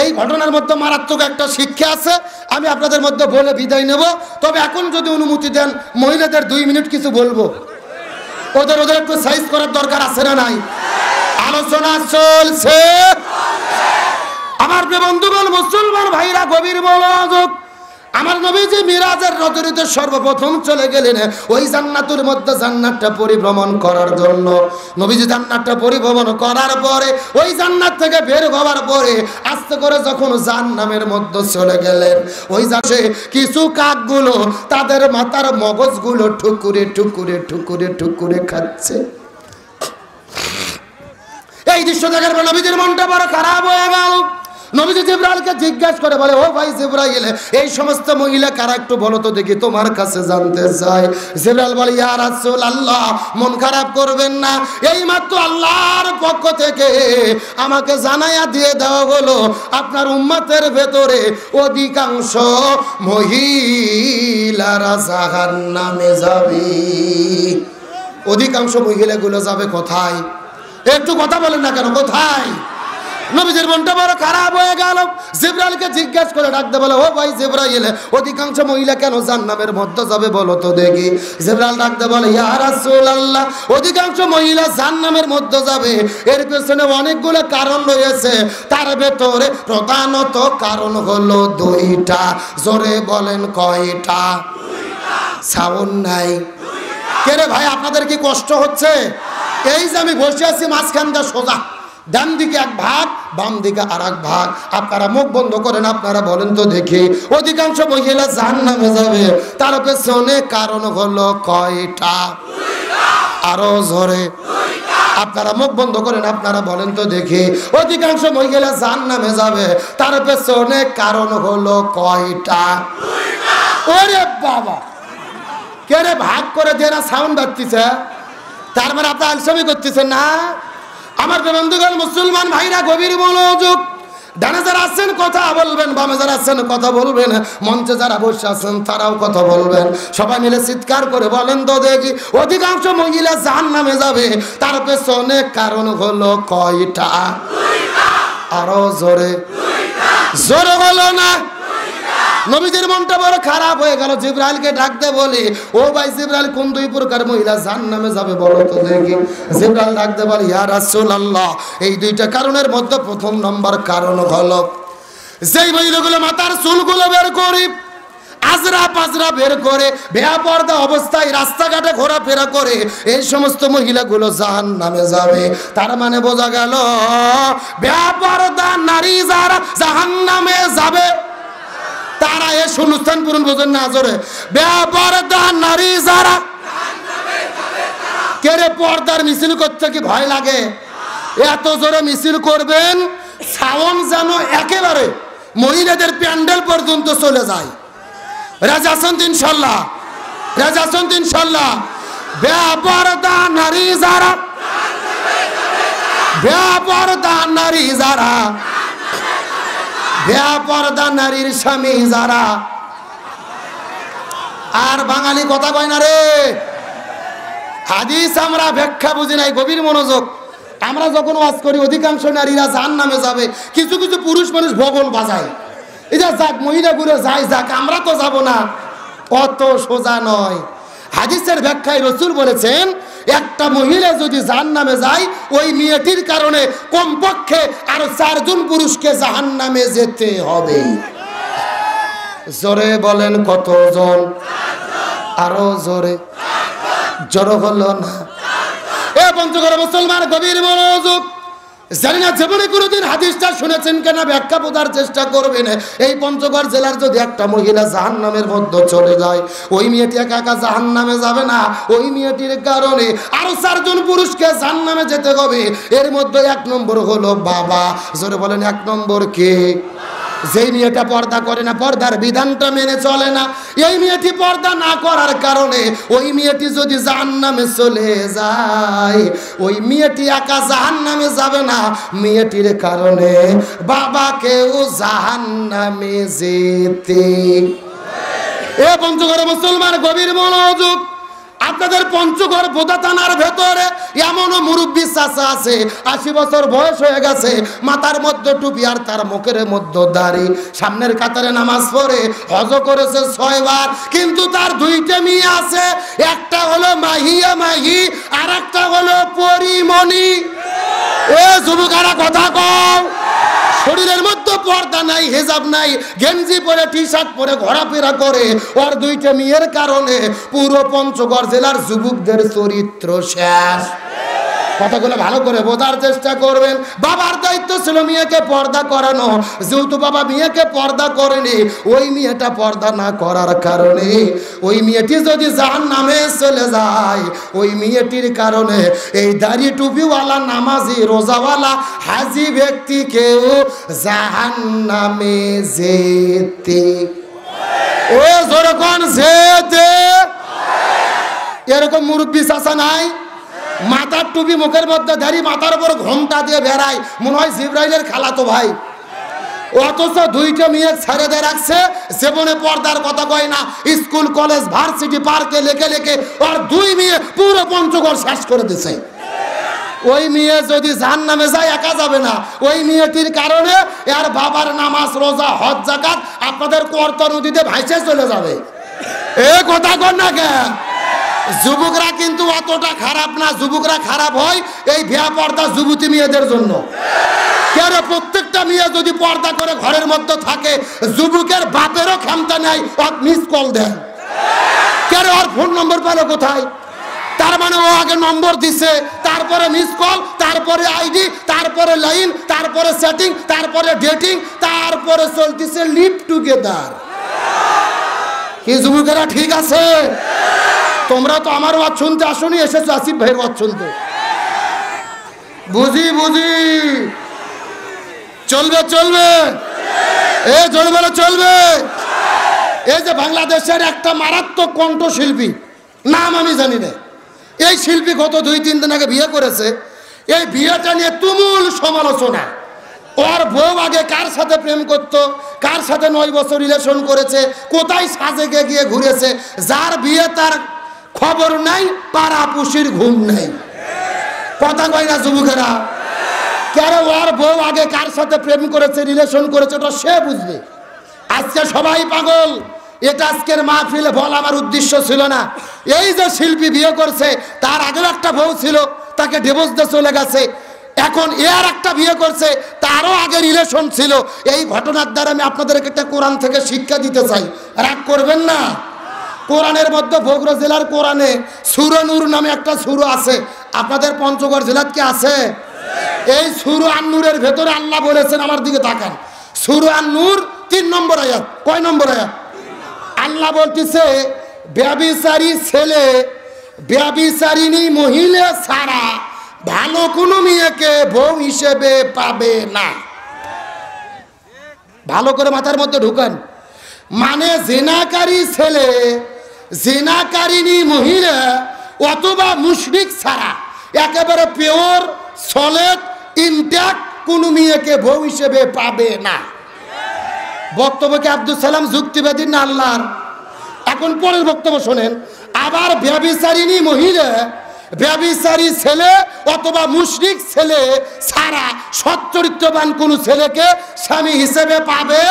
এই ঘটনার মধ্যে মারাত্মক একটা শিক্ষা আছে, আমি আপনাদের মধ্যে বলে বিদায় নেব। তবে এখন যদি অনুমতি দেন মহিলাদের 2 মিনিট কিছু বলবো, ওদের একটু সাইজ করার দরকার আছে না নাই? আলোচনা চলছে। আমার প্রিয় বন্ধুগণ, মুসলমান ভাইরা, গভীর মনোযোগ। আমার নবীজি মিরাজের রজনীতে সর্বপ্রথম চলে গেলেন ওই জান্নাতুল মধ্যে জান্নাতটা পরিভ্রমণ করার জন্য। নবীজি জান্নাতটা পরিভ্রমণ করার পরে ওই জান্নাত থেকে বের হওয়ার পরে আস্তে করে যখন জাহান্নামের মধ্যে চলে গেলেন, ওই যাচ্ছে কিছু কাকগুলো তাদের মাথার মগজগুলো ঠুকুরে ঠুকুরে ঠুকুরে ঠুকুরে খাচ্ছে। এই দৃশ্য দেখার পর নবীজির মনটা বড় খারাপ হয়ে গেল। নবীজি জিবরাইলকে জিজ্ঞাসা করে বলে, ও ভাই জিবরাইল, এই সমস্ত মহিলা কারা একটু বলো তো দেখি, তোমার কাছে জানতে চাই। জিবরাইল বলে, ইয়া রাসূলুল্লাহ, মন খারাপ করবেন না, এই মাত্র আল্লাহর পক্ষ থেকে আমাকে জানাইয়া দিয়ে দেওয়া হলো আপনার উম্মতের ভেতরে অধিকাংশ মহিলারা জাহান্নামে যাবে। অধিকাংশ মহিলাগুলো যাবে কোথায়? একটু কথা বলেন না কেন, কোথায়? নবীজির মনটা বড় খারাপ হয়ে গেল। জিবরাইলকে জিজ্ঞাসা করে ডাকতে বলে, ও ভাই জিবরাইল, অধিকাংশ মহিলা কেন জাহান্নামের মধ্যে যাবে বলো তো দেখি। জিবরাইল ডাকতে বলে, ইয়া রাসূলুল্লাহ, অধিকাংশ মহিলা জাহান্নামের মধ্যে যাবে, এর পেছনে অনেকগুলো কারণ রয়েছে, তার ভেতরে প্রধানত কারণ হলো দুইটা। জোরে বলেন কয়টা? সাউন্ড নাই কে রে ভাই? আপনাদের কি কষ্ট হচ্ছে? এই যে আমি বসে আছি মাঝখানটা সোজা, ডান দিকে এক ভাগ, বাম দিকে আর এক ভাগ। আপনারা মুখ বন্ধ করেন, আপনারা বলেন তো দেখি, অধিকাংশ মহিলা জাহান্নামে যাবে, তার পেছনে কারণ হলো কয়টা? আরো জোরে। আপনারা মুখ বন্ধ করেন, আপনারা বলেন তো দেখি, অধিকাংশ মহিলা জাহান্নামে যাবে, তার পেছনে কারণ হলো কয়টা? ওরে বাবা, কে রে ভাগ করে দিয়ে না সাউন্ড বাজতেছে? তার মানে আপনার আলসামি করতেছেন না? আমার বন্ধুগণ, মুসলমান ভাইরা, গভীর মনোযোগ। ডানে যারা আছেন কথা বলবেন, বামে যারা আছেন কথা বলবেন, মঞ্চে যারা বসে আছেন তারাও কথা বলবেন। সবাই মিলে চিৎকার করে বলেন তো দেখি, অধিকাংশ মহিলা জাহান্নামে যাবে, তার পেছনে কারণ হলো কয়টা? আরো জোরে। জোরে বলো না। নবীজির মনটা বড় খারাপ হয়ে গেল। জিবরাইলকে ডাকতে বলি, ও ভাই জিবরাইল, কোন দুই প্রকার মহিলা জাহান্নামে যাবে বলো তো দেখি। জিবরাইল ডাকতে বলি, ইয়া রাসূলুল্লাহ, এই দুইটা কারণের মধ্যে প্রথম নম্বর কারণ হলো যেই মহিলাগুলো মাথার চুলগুলো বের করে, আজরা পাজরা বের করে, বেপরদা অবস্থায় রাস্তাঘাটে ঘোরাফেরা করে, এই সমস্ত মহিলাগুলো জাহান্নামে যাবে। তার মানে বোঝা গেল বেপরদা নারী যারা জাহান্নামে যাবে তারা এই অনুষ্ঠান পূরণ বোঝেন না। জোরে, বেপরদা নারী যারা। কে রে, পর্দার মিছিল করতে কি ভয় লাগে? এত জোরে মিছিল করবেন সাউন্ড যেন একেবারে মহিলাদের প্যান্ডেল পর্যন্ত চলে যায়। রাজা আছেন তো ইনশাল্লাহ? রাজা আছেন তো ইনশাল্লাহ? বেপরদা নারী যারা, বেপরদা নারী যারা, বেপরদা নারীর স্বামী যারা। আর বাঙালি কথা কয় না রে, হাদিস আমরা ব্যাখ্যা বুঝি নাই। গভীর মনোযোগ। আমরা যখন ওয়াজ করি অধিকাংশ নারীরা জাহান্নামে যাবে, কিছু কিছু পুরুষ মানুষ ভগল বাজায়, এটা যাক মহিলাগুলো যায় যাক, আমরা তো যাব না। অত সোজা নয়। হাদিসের ব্যাখ্যায় রাসূল বলেছেন, একটা মহিলা যদি জাহান্নামে যায়, ওই মেয়েটির কারণে কমপক্ষে আর 4 জন পুরুষকে জাহান্নামে যেতে হবে। জোরে বলেন কতজন? আরো জোরে। জোরে হলো না। এ পঞ্চগড় মুসলমান, গভীর মনোযোগ। জানি না জীবনে কোনোদিন হাদিসটা শুনেছেন কেনা, ব্যাখ্যা বোঝার চেষ্টা করবেন। এই পঞ্চগড় জেলার যদি একটা মহিলা জাহান্নামের মধ্যে চলে যায়, ওই মেয়েটি একা একা জাহান্নামে যাবে না, ওই মেয়েটির কারণে আরো 4 জন পুরুষকে জাহান্নামে যেতে হবে। এর মধ্যে 1 নম্বর হলো বাবা। জোরে বলেন 1 নম্বর কে? যেই মেয়েটা পর্দা করে না, পর্দার বিধানটা মেনে চলে না, এই মেয়েটি পর্দা না করার কারণে ওই মেয়েটি যদি জাহান্নামে চলে যায়, ওই মেয়েটি একা জাহান্নামে যাবে না, মেয়েটির কারণে বাবাকেও জাহান্নামে যেতে। এ পঞ্চগড় মুসলমান, গভীর মনোযোগ। আপনাদের পঞ্চগড় বোদা থানার ভেতরে এমনও মুরব্বী চাচা আছে, 80 বছর বয়স হয়ে গেছে, মাথার মধ্যে টুপি আর তার মুখের মধ্যে দাড়ি, সামনের কাতারে নামাজ পড়ে, হজ করেছে 6 বার, কিন্তু তার 2টা মেয়ে আছে, একটা হলো মাহিয়া মাহি আর একটা হলো পরিমণি। এ যুবকেরা কথা কও, শরীরের মধ্যে পর্দা নাই, হেজাব নাই, গেঞ্জি পরে টি শার্ট পরে ঘোরাফেরা করে, ওর দুইটা মেয়ের কারণে পুরো পঞ্চগড় জেলার যুবকদের চরিত্র শেষ। কথাগুলো ভালো করে বোঝার চেষ্টা করবেন। বাবার দায়িত্ব ছিল মেয়েকে পর্দা করানো, যেহেতু বাবা মেয়েকে পর্দা করেনি, ওই মেয়েটা পর্দা না করার কারণে ওই মেয়েটি যদি জাহান্নামে চলে যায়, ওই মেয়েটির কারণে এই দাড়ি টুপিওয়ালা নামাজি রোজাওয়ালা হাজি ব্যক্তিকেও জাহান্নামে যেতে, ও যখন যেতে। এরকম মুরব্বি চাচা নাই? মাথার টুপি, মুখের মধ্যে দাড়ি, মাথার উপর ঘোমটা দিয়ে বেড়ায়, মনে হয় জিব্রাইলের খালাতো ভাই। অথচ দুইটা মেয়ে ছেড়ে দিয়ে রাখছে, জীবনে পর্দার কথা কয় না। স্কুল কলেজ ভার্সিটি পার্কে লেখে লেখে আর দুই মেয়ে পুরো পঞ্চগড় শেষ করে দিছে। ওই মেয়ে যদি জাহান্নামে যায় একা যাবে না, ওই মেয়েটির কারণে এর বাবার নামাজ রোজা হজ যাকাত আপনাদের কর্তা নদীতে ভাইসে চলে যাবে। এ কথা কর না কে? যুবকরা কিন্তু অতটা খারাপ না, যুবকরা খারাপ হয় এই বিয়া পর্দা যুবতী মেয়েদের জন্য। কেন? প্রত্যেকটা মেয়ে যদি পর্দা করে ঘরের মধ্যে থাকে, যুবকের বাপেরও ক্ষমতা নাই ওর মিস কল দেয়। কেন? ওর ফোন নম্বর পেল কোথায়? তার মানে ও আগে নম্বর দিছে, তারপরে মিস কল, তারপরে আইডি, তারপরে লাইন, তারপরে সেটিং, তারপরে ডেটিং, তারপরে চলতেছে লিভ টুগেদার। কি যুবকেরা ঠিক আছে? তোমরা তো আমার ওয়াজ শুনতে আসনি, এসেছো আসিফ ভাইয়ের ওয়াজ শুনতে। বুঝি বুঝি চলবে চলবে, এ চলবে না চলবে। এই যে বাংলাদেশের একটা মারাত্মক কণ্ঠশিল্পী, নাম আমি জানি না, এই শিল্পী গত 2-3 দিন আগে বিয়ে করেছে। এই বিয়েটা নিয়ে তুমুল সমালোচনা। ওর বউ আগে কার সাথে প্রেম করত, কার সাথে 9 বছর রিলেশন করেছে, কোথায় সাজেকে গিয়ে ঘুরেছে, যার বিয়ে তার খবর নাই, পাড়া পুষির ঘুম নাই। কথা কয় না যুবকেরা? কেন? ওর বউ আগে কার সাথে প্রেম করেছে, রিলেশন করেছে, ওটা সে বুঝবে। আজকে সবাই পাগল। এটা আজকের মাহফিলে বলা আমার উদ্দেশ্য ছিল না। এই যে শিল্পী বিয়ে করছে, তার আগেও একটা বউ ছিল, তাকে ডিভোর্স দিয়ে চলে গেছে। এখন এর একটা বিয়ে করছে, তারও আগে রিলেশন ছিল। এই ঘটনার দ্বারা আমি আপনাদেরকে একটা কোরআন থেকে শিক্ষা দিতে চাই, রাগ করবেন না। কোরআনের মধ্যে বগুড়া জেলার কোরআনে সূরা নূর নামে একটা সূরা আছে। আপনাদের পঞ্চগড় জেলার কি আছে? এই সূরা আন-নূরের ভেতরে আল্লাহ বলেছেন, আমার দিকে তাকান, সূরা আন-নূর 3 নম্বর আয়াত। কয় নম্বর আয়াত? আল্লাহ বলতেছে, ব্যভিচারী ছেলে, ব্যভিচারিণী মহিলা ছাড়া ভালো কোনো মেয়েকে বউ হিসেবে পাবে না। ভালো করে মাথার মধ্যে ঢুকান। মানে জিনাকারী ছেলে, জিনাকারিনী মহিলা অথবা মুশরিক ছাড়া একেবারে পিওর সলিড ইনট্যাক্ট কোনো মেয়েকে বউ হিসেবে পাবে না। বক্তব্যকে আব্দুল সালাম যুক্তিবাদী না আল্লাহর? এখন পরের বক্তব্য শোনেন। আবার ব্যভিচারিণী মহিলা, ব্যভিচারী ছেলে অথবা মুশরিক ছেলে ছাড়া সচ্চরিত্রবান কোন ছেলেকে স্বামী হিসেবে পাবে।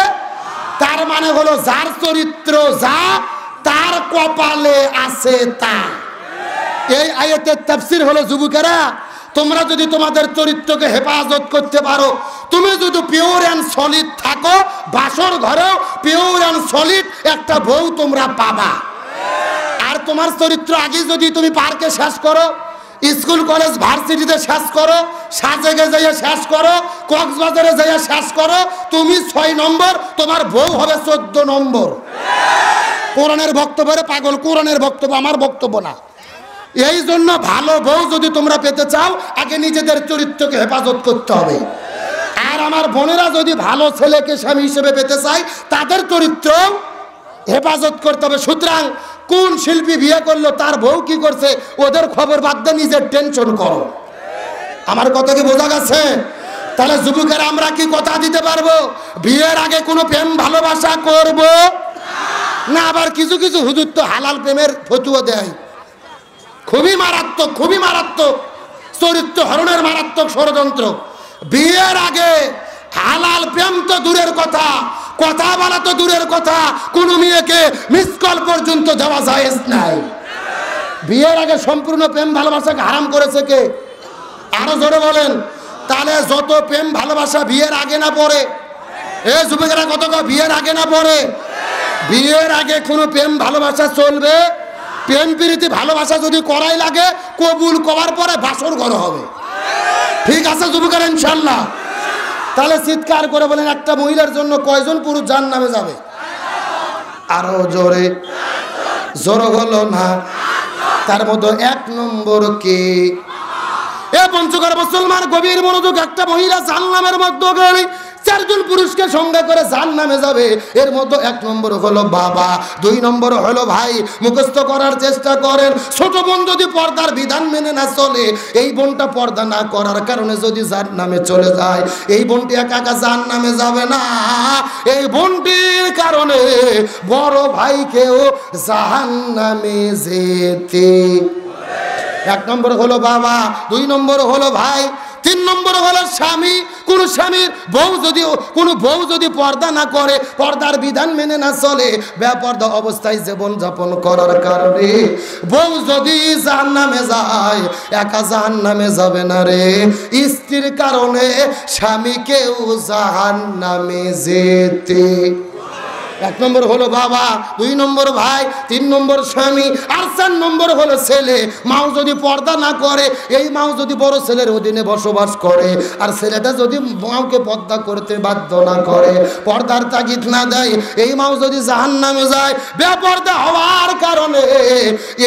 তার মানে হলো যার চরিত্র যা, তার কপালে আছে তা। এই আয়াতের তাফসীর হলো, যুবকেরা তোমরা যদি তোমাদের চরিত্রকে হেফাজত করতে পারো, তুমি যদি পিওর অ্যান্ড সলিড থাকো, বাসর ঘরেও পিওর অ্যান্ড সলিড একটা বউ তোমরা পাবা। আর তোমার চরিত্র আগে যদি তুমি পার্কে শেষ করো, স্কুল কলেজ ভার্সিটিতে শেষ করো, সাজেকে যাইয়া শেষ করো, কক্সবাজারে যাইয়া শেষ করো, তুমি 6 নম্বর, তোমার বউ হবে 14 নম্বর। কোরআনের বক্তব্যে পাগল, কোরআনের বক্তব্য, আমার বক্তব্য না। এই জন্য ভালো বউ যদি তোমরা পেতে চাও, আগে নিজেদের চরিত্রকে হেফাজত করতে হবে। আর আমার বোনেরা যদি ভালো ছেলেকে স্বামী হিসেবে পেতে চায়, তাদের চরিত্র হেফাজত করতে হবে। সুতরাং কোন শিল্পী বিয়ে করলো, তার বউ কি করছে, ওদের খবর বাদ দিয়ে নিজের টেনশন করো। আমার কথা কি বোঝা গেছে? তাহলে যুবকেরা আমরা কি কথা দিতে পারবো, বিয়ের আগে কোনো প্রেম ভালোবাসা করব না? আবার কিছু কিছু হুজুর তো হালাল প্রেমের ফতুয়া দেয়। খুবই মারাত্মক, খুবই মারাত্মক চরিত্র হরণের মারাত্মক ষড়যন্ত্র। বিয়ের আগে হালাল প্রেম তো দূরের কথা, কথা বলা তো দূরের কথা, কোন মেয়েকে মিস কল পর্যন্ত দেওয়া জায়েজ নাই। বিয়ের আগে সম্পূর্ণ প্রেম ভালোবাসাকে হারাম করেছে কে? আরো জোরে বলেন। তাহলে যত প্রেম ভালোবাসা বিয়ের আগে না পরে, এ যুবকেরা কত বিয়ের আগে না পরে? বিয়ের আগে কোনো প্রেম ভালোবাসা চলবে? প্রেম প্রীতি ভালোবাসা যদি করাই লাগে, কবুল করার পরে বাসর ঘর হবে। ঠিক আছে যুবকেরা, ইনশাল্লাহ? তাহলে চিৎকার করে বলেন, একটা মহিলার জন্য কয়জন পুরুষ জাহান্নামে যাবে? আরো জোরে, জোর হলো না। তার মধ্যে 1 নম্বর কে? এ পঞ্চগড় মুসলমান, গভীর মনোযোগ। একটা মহিলা জাহান্নামের মধ্যে গেলে 4 জন পুরুষকে সঙ্গে করে জাহান্নামে যাবে। এর মধ্যে 1 নম্বর হলো বাবা, 2 নম্বর হলো ভাই। মুখস্থ করার চেষ্টা করেন। ছোট বোন যদি পর্দার বিধান মেনে না চলে, এই বোনটা পর্দা না করার কারণে যদি জাহান্নামে চলে যায়, এই বোনটি একা একা জাহান্নামে যাবে না। এই বোনটির কারণে বড় ভাইকেও জাহান্নামে যেতে। 1 নম্বর হলো বাবা, 2 নম্বর হলো ভাই, 3 নম্বর হলো স্বামী। কোন স্বামীর কোনো বউ যদি পর্দা না করে, পর্দার বিধান মেনে না চলে, বেপর্দা অবস্থায় জীবন যাপন করার কারণে বউ যদি জাহান্নামে যায়, একা জাহান্নামে যাবে না রে, স্ত্রীর কারণে স্বামীকেও জাহান্নামে যেতে। 1 নম্বর হলো বাবা, 2 নম্বর ভাই, 3 নম্বর স্বামী, আর 4 নম্বর হলো ছেলে। মাও যদি পর্দা না করে, এই মাও যদি বড় ছেলের অধীনে বসবাস করে, আর ছেলেটা যদি মাওকে পর্দা করতে বাধ্য না করে, পর্দার তাগিদ না দেয়, এই মাও যদি জাহান্নামে যায়, বেপর্দা হওয়ার কারণে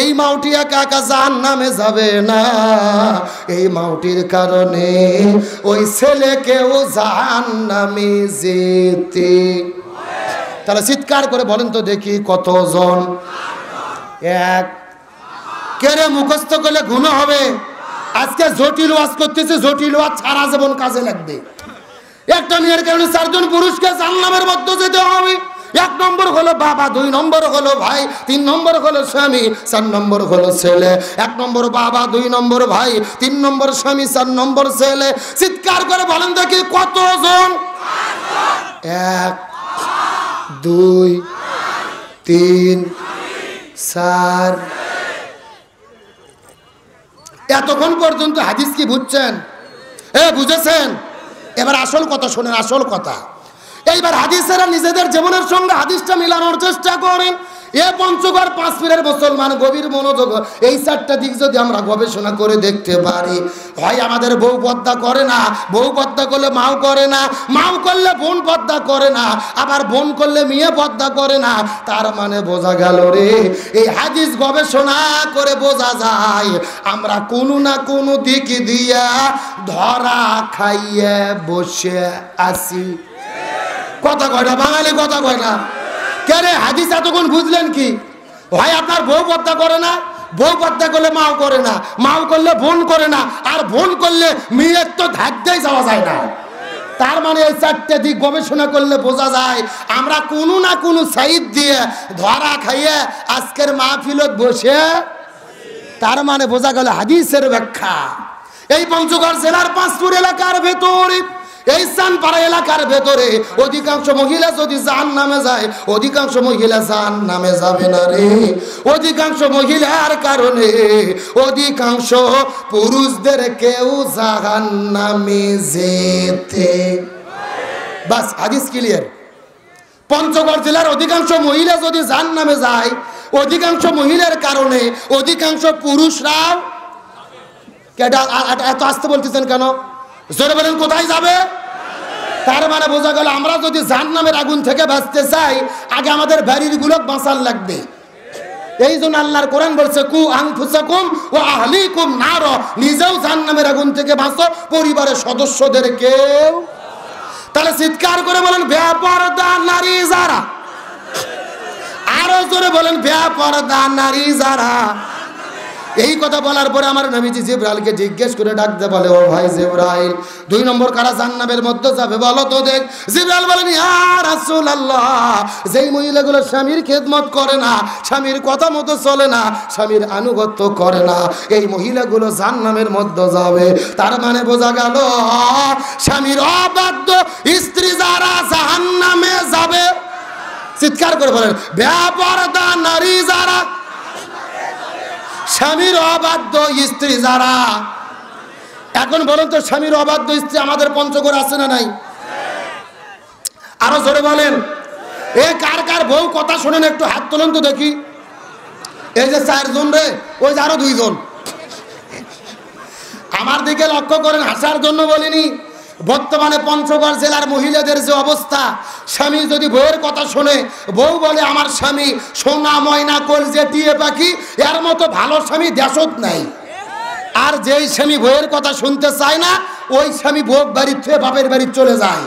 এই মাওটি একা একা জাহান্নামে যাবে না। এই মাওটির কারণে ওই ছেলেকেও জাহান্নামে যেতে। তাহলে চিৎকার করে বলেন তো দেখি, কতজন? 1। কেরে মুখস্থ করলে গুনাহ হবে? আজকে জটিল ওয়াজ করতেছে, জটিল ওয়াজ সারা জীবন কাজে লাগবে। একটা মেয়ের কারণে 4 জন পুরুষকে জাহান্নামের মধ্যে যেতে হবে। 1 নম্বর হলো বাবা, 2 নম্বর হলো ভাই, 3 নম্বর হলো স্বামী, 4 নম্বর হলো ছেলে। 1 নম্বর বাবা, 2 নম্বর ভাই, 3 নম্বর স্বামী, 4 নম্বর ছেলে। চিৎকার করে বলেন দেখি, কতজন? 1, 2, 3, 4। এতক্ষণ পর্যন্ত হাদিস কি বুঝছেন? বুঝেছেন? এবার আসল কথা শোনেন, আসল কথা। এইবার হাদিসেরা নিজেদের জীবনের সঙ্গে হাদিসটা মিলানোর চেষ্টা করেন। এ পঞ্চগড় 5 পীরের মুসলমান, গভীর মনোযোগ। এই 4টা দিক যদি আমরা গবেষণা করে দেখতে পারি, হয় আমাদের বউ পর্দা করে না, বউ পর্দা করলে মাও করে না, মাও করলে বোন পর্দা করে না, আবার বোন করলে মেয়ে পর্দা করে না। তার মানে বোঝা গেল রে, এই হাদিস গবেষণা করে বোঝা যায় আমরা কোনো না কোনো দিক দিয়া ধরা খাইয়ে বসে আছি। কথা কয় না বাঙালি, কথা কয় না? কেন হাদিস এতক্ষণ বুঝলেন কি? ভাই আপনার বউ পর্দা করে না, বউ পর্দা করলে মাও করে না, মাও করলে বোন করে না, আর বোন করলে মেয়ের তো ধাক্কাই যাওয়া যায় না। তার মানে এই 4টে দিক গবেষণা করলে বোঝা যায় আমরা কোনো না কোনো সাইড দিয়ে ধরা খাইয়ে আজকের মাহফিলত বসে। তার মানে বোঝা গেল হাদিসের ব্যাখ্যা। এই পঞ্চগড় জেলার 5 পুর এলাকার ভেতরে, এই চানপাড়া এলাকার ভেতরে অধিকাংশ মহিলা যদি জাহান্নামে যায়, অধিকাংশ মহিলা জাহান্নামে যাবে না রে। অধিকাংশ মহিলার কারণে অধিকাংশ পুরুষদের কেউ জাহান্নামে যেতে। বাস হাদিস ক্লিয়ার। পঞ্চগড় জেলার অধিকাংশ মহিলা যদি জাহান্নামে যায়, অধিকাংশ মহিলার কারণে অধিকাংশ পুরুষরাও। এত আসতে বলতেছেন কেন? জোরে বলেন, কোথায় যাবে? তার মানে বোঝা গেল আমরা যদি জাহান্নামের আগুন থেকে বাঁচতে চাই, আগে আমাদের বাড়ির গুলো বাঁচার লাগবে। এই জন্য আল্লাহর কোরআন বলছে, কু আনফুসাকুম ওয়া আহলিকুম নার, নিজেও জাহান্নামের আগুন থেকে বাঁচো, পরিবারের সদস্যদেরকেও। তাহলে চিৎকার করে বলেন, বেপরদা নারী যারা। আরো জোরে বলেন, বেপরদা নারী যারা। এই কথা বলার পরে আমার নবীজি জিবরাইলকে জিজ্ঞেস করে ডাকতে বলে, ও ভাই জিবরাইল, 2 নম্বর কারা জাহান্নামের মধ্যে যাবে বলো তো দেখ। জিবরাইল বলেন, ইয়া রাসূলুল্লাহ, যেই মহিলাগুলো স্বামীর খেদমত করে না, স্বামীর কথা মতো চলে না, স্বামীর আনুগত্য করে না, এই মহিলাগুলো জাহান্নামের মধ্যে যাবে। তার মানে বোঝা গেল স্বামীর অবাধ্য স্ত্রী যারা জাহান্নামে যাবে। চিৎকার করে বলেন, বেপরদা নারী যারা, স্বামীর অবাধ্য স্ত্রী যারা। এখন বলুন তো, স্বামীর অবাধ্য স্ত্রী আমাদের পঞ্চগড় আছে না নাই? আরো জোরে বলেন। এ কার কার বউ কথা শোনেন একটু হাত তোলেন তো দেখি। এই যে 4 জন রে, ওই যে আরো 2 জন। আমার দিকে লক্ষ্য করেন, হাসার জন্য বলিনি। বর্তমানে পঞ্চগড় জেলার মহিলাদের যে অবস্থা, স্বামী যদি বউয়ের কথা শোনে, বউ বলে আমার স্বামী সোনা ময়না কলজে টিয়ে পাখি, এর মতো ভালো স্বামী দেশত নাই। আর যেই স্বামী বউয়ের কথা শুনতে চায় না, ওই স্বামী বউ বাড়ির থেকে বাপের বাড়ি চলে যায়।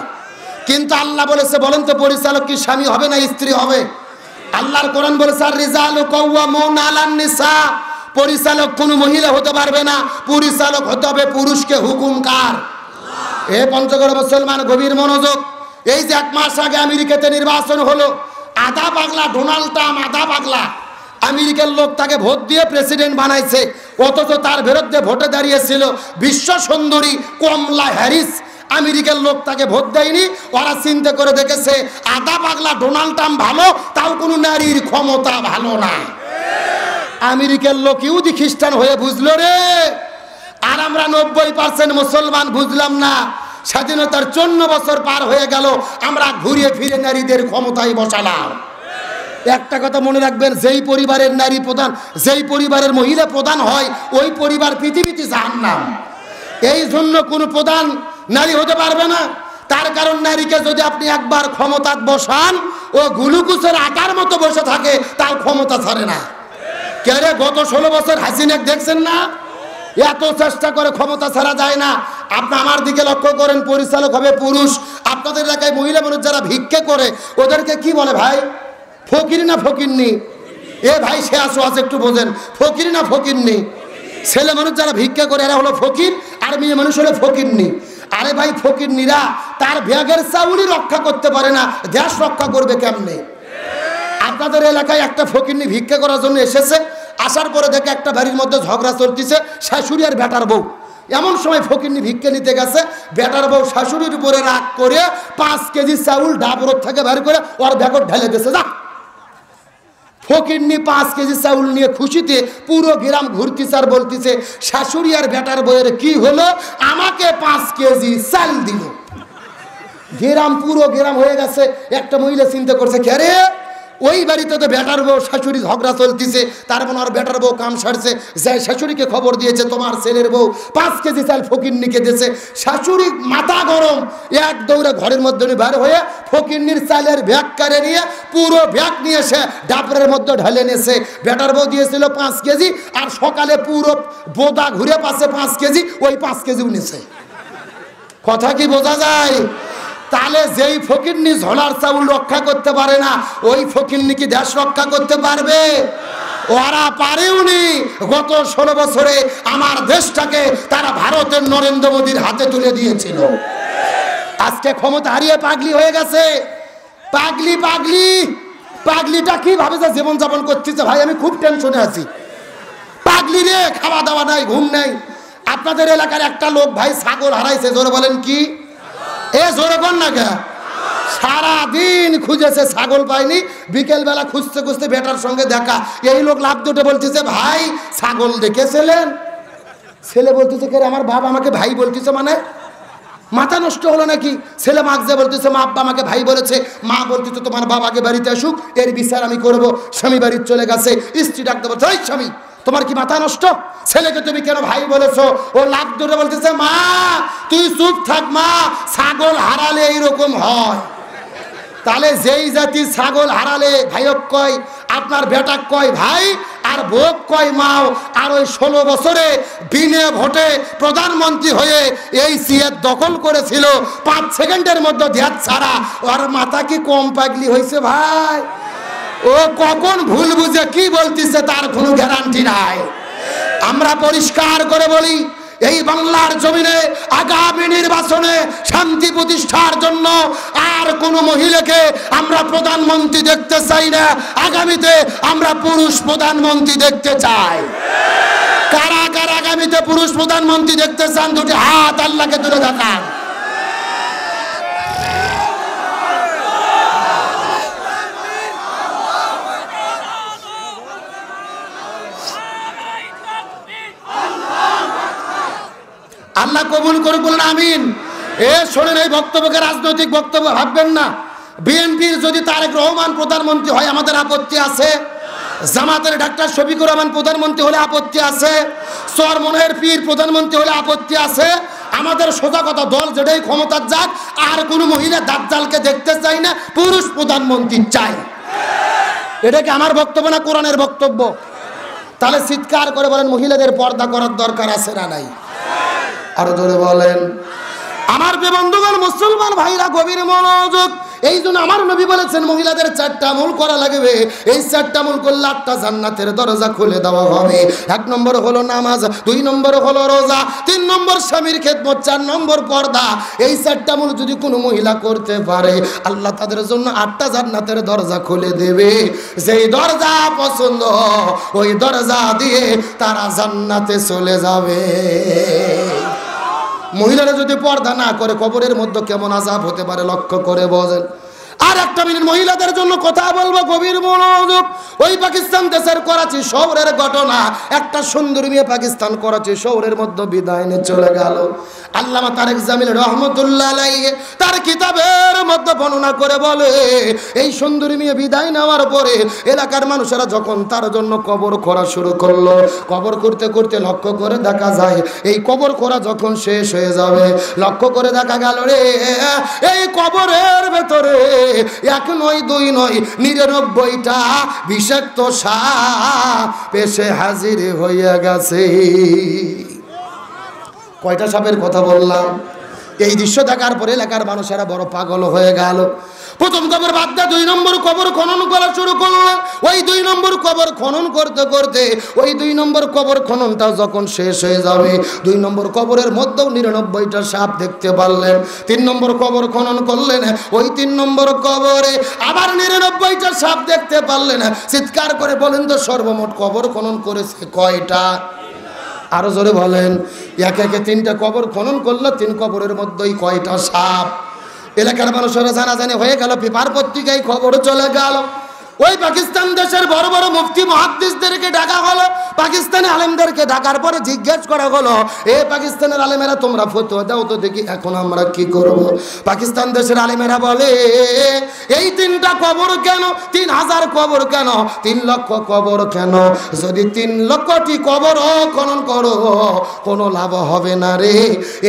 কিন্তু আল্লাহ বলেছে, বলেন তো পরিচালক কি স্বামী হবে না স্ত্রী হবে? আল্লাহর কোরআন বলেছে আর রিজালু কাওয়ামুন আলান নিসা, পরিচালক কোন মহিলা হতে পারবে না, পরিচালক হতে হবে পুরুষকে হুকুমকার। এ পঞ্চগড় মুসলমান গভীর মনোযোগ। এই যে 1 মাস আগে আমেরিকাতে নির্বাচন হলো, আধা পাগলা ডোনাল্ড ট্রাম্প, আধা পাগলা আমেরিকার লোক তাকে ভোট দিয়ে প্রেসিডেন্ট বানাইছে। অথচ তার বিরুদ্ধে ভোটে দাঁড়িয়েছিল বিশ্ব সুন্দরী কমলা হ্যারিস। আমেরিকার লোক তাকে ভোট দেয়নি। ওরা চিন্তা করে দেখেছে আধা পাগলা ডোনাল্ড ট্রাম্প ভালো, তাও কোনো নারীর ক্ষমতা ভালো না। আমেরিকার লোক ইহুদি খ্রিস্টান হয়ে বুঝলো রে। আর আমরা 90% মুসলমান বুঝলাম না। স্বাধীনতার 54 বছর পার হয়ে গেল, আমরা ঘুরিয়ে ফিরে নারীদের ক্ষমতায় বসালাম। একটা কথা মনে রাখবেন, যেই পরিবারের নারী প্রধান, যেই পরিবারের মহিলা প্রধান হয়, ওই পরিবার পৃথিবীতে জাহান্নাম। এই জন্য কোনো প্রধান নারী হতে পারবে না। তার কারণ নারীকে যদি আপনি একবার ক্ষমতা বসান, ও গুলুকুচের আকার মতো বসে থাকে, তার ক্ষমতা ছাড়ে না। কে রে, গত 16 বছর হাসিনা দেখছেন না? এত চেষ্টা করে ক্ষমতা ছাড়া যায় না। আপনি আমার দিকে লক্ষ্য করেন, পরিচালক হবে পুরুষ। আপনাদের এলাকায় মহিলা মানুষ যারা ভিক্ষে করে, ওদেরকে কি বলে ভাই? ফকির না ফকিরনি? এ ভাই সে আসো আছে একটু বোঝেন, ফকির না ফকিরনি? ছেলে মানুষ যারা ভিক্ষা করে এরা হলো ফকির, আর মেয়ে মানুষ হলো ফকিরনি। আরে ভাই, ফকিরনিরা তার ব্যাগের চাউলই রক্ষা করতে পারে না, দেশ রক্ষা করবে কেমনে? আপনাদের এলাকায় একটা ফকিরনি ভিক্ষা করার জন্য এসেছে। আসার পরে দেখে একটা বাড়ির মধ্যে ঝগড়া চলতেছে, শাশুড়ি আর বেটার বউ। এমন সময় ফকিরনি ভিক্ষা নিতে গেছে, বেটার বউ শাশুড়ির উপরে রাগ করে 5 কেজি চাউল ডাবরত থেকে বের করে ওর ব্যাগত ঢেলে দিয়েছে। যা, ফকিরনি 5 কেজি চাউল নিয়ে খুশিতে পুরো গ্রাম ঘুরতেছে আর বলতেছে, শাশুড়ি আর বেটার বউয়ের কি হলো, আমাকে 5 কেজি চাল দিল। গ্রাম পুরো গ্রাম হয়ে গেছে। একটা মহিলা চিন্তা করছে, কে রে, ওই বাড়িতে তো বেটার বউ শাশুড়ি ঝগড়া চলতেছে, তার মানে আর বেটার বউ কাম সারছে, যাই শাশুড়িকে খবর দিয়েছে তোমার ছেলের বউ 5 কেজি চাল ফকিরনিকে দিয়েছে। শাশুড়ি মাথা গরম, এক দৌড়ে ঘরের মধ্যে বের হয়ে ফকিরনির চালের ব্যাগ কারে নিয়ে পুরো ব্যাগ নিয়ে এসে ডাবরের মধ্যে ঢেলে নিয়েছে। বেটার বউ দিয়েছিল 5 কেজি, আর সকালে পুরো বোদা ঘুরে পাচ্ছে 5 কেজি, ওই 5 কেজিও নিয়েছে। কথা কি বোঝা যায়? তাহলে যেই ফকিরনি ঝোলার চাউল রক্ষা করতে পারে না, ওই ফকিরনি কি দেশ রক্ষা করতে পারবে? ওরা পারেওনি। গত 16 বছরে আমার দেশটাকে তারা ভারতের নরেন্দ্র মোদীর হাতে তুলে দিয়েছিল। আজকে ক্ষমতা হারিয়ে পাগলি হয়ে গেছে। পাগলি পাগলি পাগলিটা কিভাবে যে জীবনযাপন করতেছে ভাই, আমি খুব টেনশনে আছি। পাগলি রে, খাওয়া দাওয়া নাই, ঘুম নাই। আপনাদের এলাকার একটা লোক ভাই ছাগল হারাইছে, জোরে বলেন কি? এ জোরে কর না কে? সারাদিন খুঁজেছে, ছাগল পায়নি। বিকেল বেলা খুঁজতে খুঁজতে বেটার সঙ্গে দেখা। এই লোক লাভ দুটো বলতেছে, ভাই ছাগল দেখেছিলেন? ছেলে বলতেছে, কে আমার বাবা আমাকে ভাই বলতেছে, মানে মাথা নষ্ট হলো নাকি? ছেলে মাকে বলতেছে, মা আব্বা আমাকে ভাই বলেছে। মা বলতেছে, তোমার বাবাকে বাড়িতে আসুক, এর বিচার আমি করবো। স্বামী বাড়ির চলে গেছে। স্ত্রী ডাকতে বলছে, এই স্বামী, তোমার কি মাথা নষ্ট? ছেলেকে তুমি কেন ভাই বলেছো? ও লাভ ধরে বলতেছে, মা তুই চুপ থাক মা, ছাগল হারালে এইরকম হয়। তাহলে যেই জাতি ছাগল হারালে ভাইক কয়, আপনার বেটা কয় ভাই, আর বউ কয় মাও। আর ওই 16 বছরে বিনা ভোটে প্রধানমন্ত্রী হয়ে এই সিএত দখল করেছিল, 5 সেকেন্ডের মধ্যে ধ্যাত ছাড়া। ওর মাথা কি কম পাগলি হয়েছে ভাই? ও কখন ভুল বুঝে কি বলতেছে তার কোনো গ্যারান্টি নাই। আমরা পরিষ্কার করে বলি, এই বাংলার জমিনে আগামী নির্বাচনে শান্তি প্রতিষ্ঠার জন্য আর কোনো মহিলাকে আমরা প্রধানমন্ত্রী দেখতে চাই না। আগামীতে আমরা পুরুষ প্রধানমন্ত্রী দেখতে চাই। কারা কারা আগামীতে পুরুষ প্রধানমন্ত্রী দেখতে চান? দুটি হাত আল্লাহকে তুলে দেখান। আল্লাহ কবুল করে বলেন আমিন। এ শোনেন, এই বক্তব্যকে রাজনৈতিক বক্তব্য ভাববেন না। বিএনপির যদি তারেক রহমান প্রধানমন্ত্রী হয় আমাদের আপত্তি আছে? জামাতের ডাক্তার শফিকুর রহমান প্রধানমন্ত্রী হলে আপত্তি আছে? চরমনের পীর প্রধানমন্ত্রী হলে আপত্তি আছে? আমাদের সোজা কথা, দল যেটাই ক্ষমতার যাক, আর কোন মহিলা দাজ্জালকে দেখতে চাই না, পুরুষ প্রধানমন্ত্রী চাই। এটা কি আমার বক্তব্য না কোরআনের বক্তব্য? তাহলে চিৎকার করে বলেন মহিলাদের পর্দা করার দরকার আছে না নাই? আরো জোরে বলেন। আমার বন্ধুগণ, মুসলমান ভাইরা গভীর মনোযোগ। এই জন্য আমার নবী বলেছেন মহিলাদের 4টা আমল করা লাগবে। এই 4টা আমল করলে 8টা জান্নাতের দরজা খুলে দেওয়া হবে। 1 নম্বর হলো নামাজ, 2 নম্বর হলো রোজা, 3 নম্বর স্বামীর খেদমত, 4 নম্বর পর্দা। এই 4টা আমল যদি কোনো মহিলা করতে পারে, আল্লাহ তাদের জন্য 8টা জান্নাতের দরজা খুলে দেবে। যেই দরজা পছন্দ ওই দরজা দিয়ে তারা জান্নাতে চলে যাবে। মহিলারা যদি পর্দা না করে কবরের মধ্যে কেমন আযাব হতে পারে লক্ষ্য করে বোঝেন। আর একটা মিনিট মহিলাদের জন্য কথা বলবো, গভীর মনোযোগ। ওই পাকিস্তান দেশের করাচি শহরের ঘটনা। একটা সুন্দরী মেয়ে পাকিস্তান করাচি শহরের মধ্যে বিদায় নিয়ে চলে গেল। আল্লামা তারেক জামিল রহমতুল্লাহ আলাইহি তার কিতাবের মধ্যে বর্ণনা করে বলে, এই সুন্দরী মেয়ে বিদায় নেওয়ার পরে এলাকার মানুষেরা যখন তার জন্য কবর খোঁড়া শুরু করলো, কবর করতে করতে লক্ষ্য করে দেখা যায় এই কবর খোঁড়া যখন শেষ হয়ে যাবে, লক্ষ্য করে দেখা গেল রে এই কবরের ভেতরে 1 নয় 2 নয় 99টা বিষাক্ত সাপ এসে হাজির হয়ে গেছে। কয়টা সাপের কথা বললাম? এই দৃশ্য দেখার পরে এলাকার মানুষেরা বড় পাগল হয়ে গেল। প্রথম কবর বাদ দিয়ে 2 নম্বর কবর খনন করা শুরু করলো। ওই 2 নম্বর কবর খনন করতে করতে ওই 2 নম্বর কবর খননটা যখন শেষ হয়ে যাবে, 2 নম্বর কবরের মধ্যেও 99টা সাপ দেখতে পারলেন। 3 নম্বর কবর খনন করলেন, ওই 3 নম্বর কবরে আবার 99টা সাপ দেখতে পারলেন। চিৎকার করে বলেন তো সর্বমোট কবর খনন করেছে কয়টা? আরো জোরে বলেন। একে একে 3টা কবর খনন করলো, 3 কবরের মধ্যেই কয়টা সাপ? এলাকার মানুষেরা জানাজানি হয়ে গেল, পেপার পত্রিকায় খবর চলে গেল। ওই পাকিস্তান দেশের বড় বড় মুফতি মুহাদ্দিসদেরকে ডাকা হলো, পাকিস্তানি আলেমদেরকে ডাকার পরে জিজ্ঞেস করা হলো, এ পাকিস্তানের আলেমেরা তোমরা ফতোয়া দাও তো দেখি এখন আমরা কি করব। পাকিস্তান দেশের আলেমেরা বলে, এই 3টা কবর কেন? 3000 কবর কেন? 3 লক্ষ কবর কেন? যদি 3 লক্ষটি কবর খনন করো কোনো লাভ হবে না রে।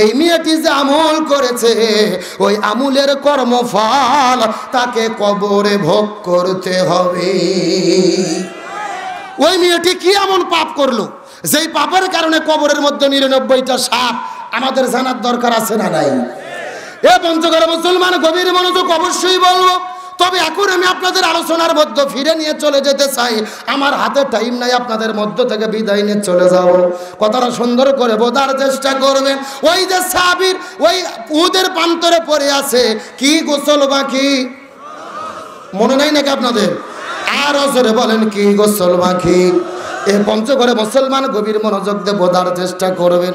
এই মেয়েটি যে আমল করেছে ওই আমলের কর্মফল তাকে কবরে ভোগ করতে হবে। ওই মেয়েটি কি এমন পাপ করলো যেই পাপের কারণে কবরের মধ্যে 99টা সাপ? আমাদের জানার দরকার আছে না নাই? এ পঞ্চগড় মুসলমান গভীর মনোযোগ অবশ্যই বলবো। তবে এখন আমি আপনাদের আলোচনার মধ্যে ফিরে নিয়ে চলে যেতে চাই। আমার হাতে টাইম নাই আপনাদের মধ্য থেকে বিদায় নিয়ে চলে যাব। কথাটা সুন্দর করে বোঝার চেষ্টা করবেন। ওই যে সাহাবীর ওই উহুদের প্রান্তরে পড়ে আছে, কি গোসল বাকি? মনে নাই নাকি আপনাদের? আরো জোরে বলেন, কি গোসল বাকি? এ পঞ্চগড়ে মুসলমান গভীর মনোযোগ দিয়ে বোঝার চেষ্টা করবেন।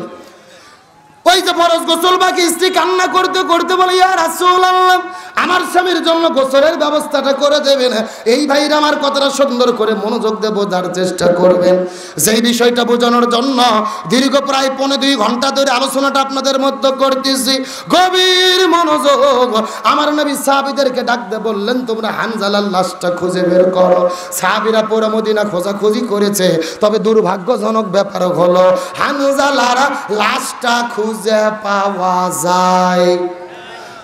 ওই যে ফরজ গোসল বাকি, স্ত্রী কান্না করতে করতে বলে, ইয়া রাসূলুল্লাহ আমার স্বামীর জন্য গোসলের ব্যবস্থাটা করে দেবেন। এই ভাইরা আমার কথাটা সুন্দর করে মনোযোগ দিয়ে বোঝার চেষ্টা করবেন। যেই বিষয়টা বোঝানোর জন্য দীর্ঘ প্রায় 1.5 ঘন্টা ধরে আলোচনাটা আপনাদের মধ্যে করতেছি। গভীর মনোযোগ। আমার নবী সাহাবীদেরকে ডাক দিয়ে বললেন, তোমরা হানজালার লাশটা খুঁজে বের করো। সাহাবীরা পুরো মদিনা খোঁজাখুঁজি করেছে, তবে দুর্ভাগ্যজনক ব্যাপার হলো হানজালার লাশটা খুঁজে পাওয়া যায়।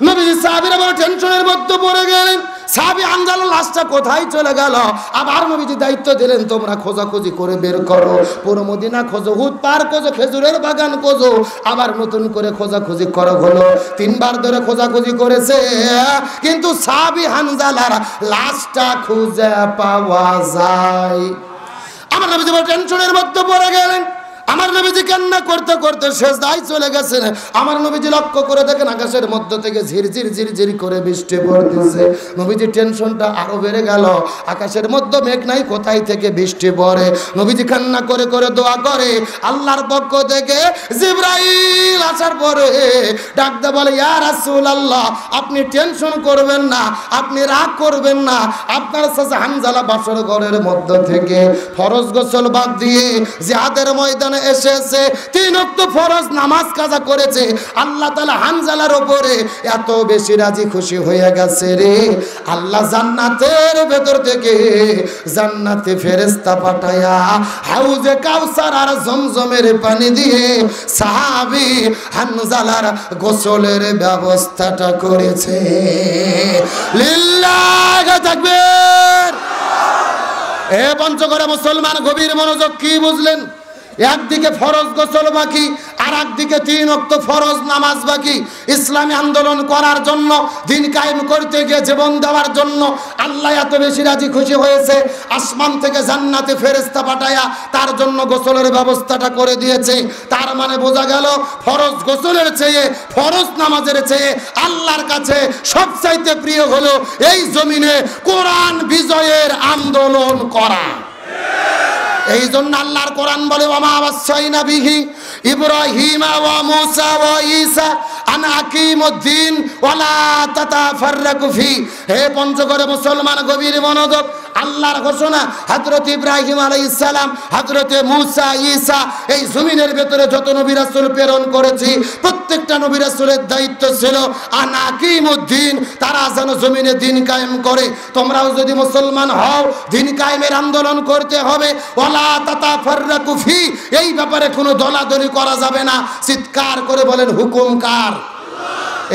নবীজি সাহাবীরা বড় টেনশনের মধ্যে পড়ে গেলেন। সাহাবী হানজালার লাশটা কোথায় চলে গেল? আবার নবীজি দায়িত্ব দিলেন, তোমরা খোঁজাখুঁজি করে বের করো, পুরো মদিনা খোঁজো, হুদ পার খোঁজো, খেজুরের বাগান খোঁজো। আবার নতুন করে খোঁজাখুঁজি করা হলো। 3 বার ধরে খোঁজাখুঁজি করেছে, কিন্তু সাহাবী হানজালার লাশটা খুঁজে পাওয়া যায়। আমার নবীজি বড় টেনশনের মধ্যে পড়ে গেলেন। আমার নবীজি কান্না করতে করতে সেজদায় চলে গেছেন। আমার নবীজি লক্ষ্য করে দেখেন আকাশের মধ্য থেকে ঝিরঝির ঝিরঝির করে বৃষ্টি পড়তেছে। নবীজি টেনশনটা আরো বেড়ে গেল। আকাশের মধ্যে মেঘ নাই, কোথায় থেকে বৃষ্টি পড়ে? নবীজি কান্না করে করে দোয়া করে। আল্লাহর পক্ষ থেকে জিবরাইল আসার পরে ডাক দিয়ে বলে, ইয়া রাসূলুল্লাহ আপনি টেনশন করবেন না, আপনি রাগ করবেন না। আপনার চাচা হানজালা বাসর ঘরের মধ্য থেকে ফরজ গোসল বাদ দিয়ে জিহাদের ময়দানে চলে এসেছে, 3 ওয়াক্ত ফরজ নামাজ কাজা করেছে, আল্লাহ তাআলা হানজালার উপরে এত বেশি রাজি খুশি হয়ে গেছে রে, আল্লাহ জান্নাতের ভেতর থেকে জান্নাতে ফেরেশতা পাঠায়া হাউজে কাউসার আর জমজমের পানি দিয়ে সাহাবী হানজালার গোসলের ব্যবস্থাটা করেছে। লিল্লাহি তাকবীর। এ পঞ্চগড়ে মুসলমান গভীর মনোযোগ, কি বুঝলেন? একদিকে ফরজ গোসল বাকি, আর একদিকে 3 ওয়াক্ত ফরজ নামাজ বাকি। ইসলামী আন্দোলন করার জন্য, দিন কায়েম করতে গিয়ে জীবন দেওয়ার জন্য আল্লাহ এত বেশি রাজি খুশি হয়েছে, আসমান থেকে জান্নাতে ফেরেশতা পাঠায়া তার জন্য গোসলের ব্যবস্থাটা করে দিয়েছে। তার মানে বোঝা গেল ফরজ গোসলের চেয়ে, ফরজ নামাজের চেয়ে আল্লাহর কাছে সবচাইতে প্রিয় হলো এই জমিনে কোরআন বিজয়ের আন্দোলন করা। এই জন্য আল্লাহর কোরআন বলে ওয়ামা ওয়াসাইনা বিহি ইব্রাহিম ওয়া মুসা ওয়া ঈসা আন আকিমুদ্দিন ওয়ালা তাতাফাররাকু ফি। হে পঞ্চগড়ে মুসলমান গভীর মনোযোগ, আল্লাহর ঘোষণা, হযরত ইব্রাহিম আলাইহিস সালাম, হযরত মুসা, ঈসা, এই জমিনের ভেতরে যত নবী রাসূল প্রেরণ করেছি প্রত্যেকটা নবী রাসূলের দায়িত্ব ছিল আন আকিমুদ্দিন, তারা যেন জমিনে দিন কায়েম করে। তোমরাও যদি মুসলমান হও, দিন কায়েমের আন্দোলন করতে হবে। ওয়ালা তাতাফাররাকু ফি, এই ব্যাপারে কোনো দলাদলি করা যাবে না। চিৎকার করে বলেন হুকুম কার?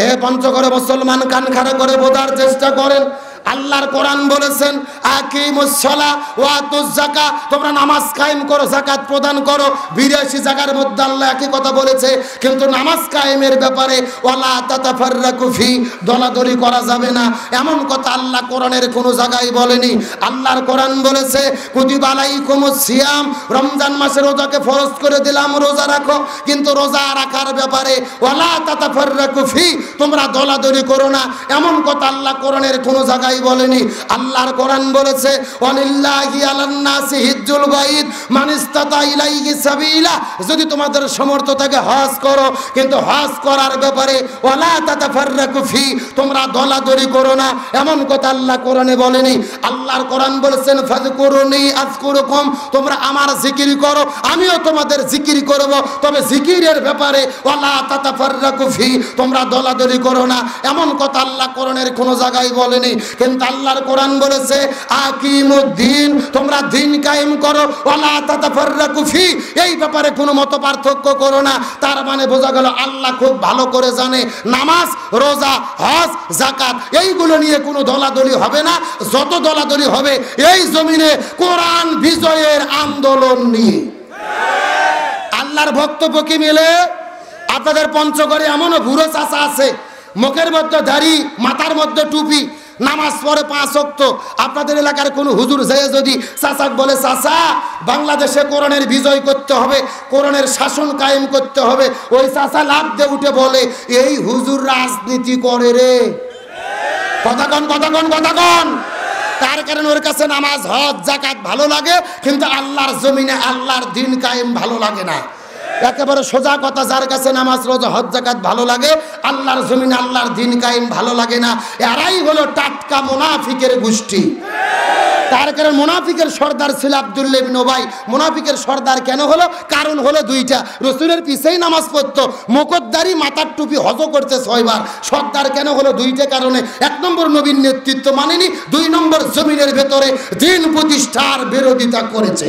এ পঞ্চগড়ে মুসলমান কান খাড়া করে বোঝার চেষ্টা করেন। আল্লাহর কোরআন বলেছেন আকিমুস সালাহ ওয়া আতুজ যাকাত, তোমরা নামাজ কায়েম করো, যাকাত প্রদান করো। 82 জায়গার মধ্যে আল্লাহ একই কথা বলেছে, কিন্তু নামাজ কায়েমের ব্যাপারে ওয়ালা তাতাফাররাকু ফি, দলাদলি করা যাবে না, এমন কথা আল্লাহ কোরআনের কোনো জায়গায় বলেনি। আল্লাহর কোরআন বলেছে কুতিবা আলাইকুমুস সিয়াম, রমজান মাসে রোজাকে ফরজ করে দিলাম, রোজা রাখো, কিন্তু রোজা রাখার ব্যাপারে ওয়ালা তাতাফাররাকু ফি, তোমরা দলাদলি করো না, এমন কথা আল্লাহ কোরআনের কোনো জায়গায় বলেনি। আল্লাহর কোরআন বলেছে ওয়ালিল্লাহি আলান নাসি হিজ্জুল বাইত মান ইসতাতা ইলাইহি সাবিলা, যদি তোমাদের সামর্থ্য থাকে হজ করো, কিন্তু হজ করার ব্যাপারে ওয়ালা তাতাফাররাকু ফি, তোমরা দলাদলি করো না, এমন কথা আল্লাহ কোরআনে বলেনি। আল্লাহর কোরআন বলেছেন ফাযকুরুনি আযকুরুকুম, তোমরা আমার জিকির করো, আমিও তোমাদের জিকির করব, তবে জিকিরের ব্যাপারে ওয়ালা তাতাফাররাকু ফি, তোমরা দলাদলি করো না, এমন কথা আল্লাহ কোরআনের কোনো জায়গায় বলেনি। কিন্তু আল্লাহর কোরআন বলেছে আকিমুদ্দিন, তোমরা দিন কায়েম করো, ওয়ালা তাতাফাররাকু ফি, এই ব্যাপারে কোনো মত পার্থক্য করো না। তার মানে বোঝা গেল আল্লাহ খুব ভালো করে জানে নামাজ, রোজা, হজ, যাকাত এইগুলো নিয়ে কোনো দলাদলি হবে না। যত দলাদলি হবে এই জমিনে কোরআন বিজয়ের আন্দোলন নিয়ে। আল্লাহর বক্তব্য কি মিলে? আপনাদের পঞ্চগড়ে এমনও বুড়ো চাচা আছে, মুখের মধ্যে দাড়ি, মাথার মধ্যে টুপি, নামাজ পড়ে 5 ওয়াক্ত। আপনাদের এলাকার কোন হুজুর যায় যদি চাচাক বলে চাচা বাংলাদেশে কোরআনের বিজয় করতে হবে, কোরআনের শাসন কায়েম করতে হবে, ওই চাচা লাভ দিয়ে উঠে বলে এই হুজুর রাজনীতি করে রে। কথা কন, কথা কন, কথা কন। তার কারণে ওর কাছে নামাজ, হজ, যাকাত ভালো লাগে, কিন্তু আল্লাহর জমিনে আল্লাহর দিন কায়েম ভালো লাগে না। একেবারে সোজা কথা, যার কাছে নামাজ, রোজা, হজ, যাকাত ভালো লাগে, আল্লাহর জমিনে আল্লাহর দিন কায়েম ভালো লাগে না, এরাই হলো টাটকা মুনাফিকের গোষ্ঠী। তার কারণ মুনাফিকের সর্দার ছিল আব্দুল্লাহ ইবনে উবাই। মুনাফিকের সর্দার কেন হলো? কারণ হলো দুইটা, রসুলের পিছেই নামাজ পড়তো, মুখদ্দারি, মাথার টুপি, হজ করতে 6 বার। সর্দার কেন হলো? দুইটা কারণে। 1 নম্বর নবীর নেতৃত্ব মানেনি, 2 নম্বর জমিনের ভেতরে দিন প্রতিষ্ঠার বিরোধিতা করেছে।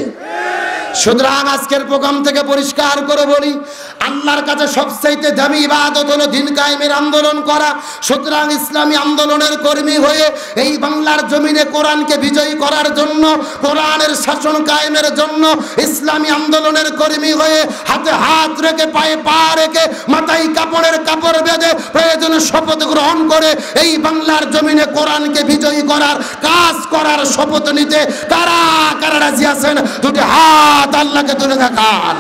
সুতরাং আজকের প্রোগ্রাম থেকে পরিষ্কার করে বলি, আল্লাহর কাছে সবচাইতে দামি ইবাদত হলো দিন কায়েমের আন্দোলন করা। সুতরাং ইসলামী আন্দোলনের কর্মী হয়ে এই বাংলার জমিনে কোরআনকে বিজয়ী করার জন্য, কোরআনের শাসন কায়েমের জন্য ইসলামী আন্দোলনের কর্মী হয়ে হাতে হাত রেখে, পায়ে পা রেখে, মাথায় কাপড়ের কাপড় বেঁধে প্রয়োজনে শপথ গ্রহণ করে এই বাংলার জমিনে কোরআনকে বিজয়ী করার কাজ করার শপথ নিতে কারা কারা রাজি আছেন? দুটি হাত আল্লাহকে তুলে দেখান।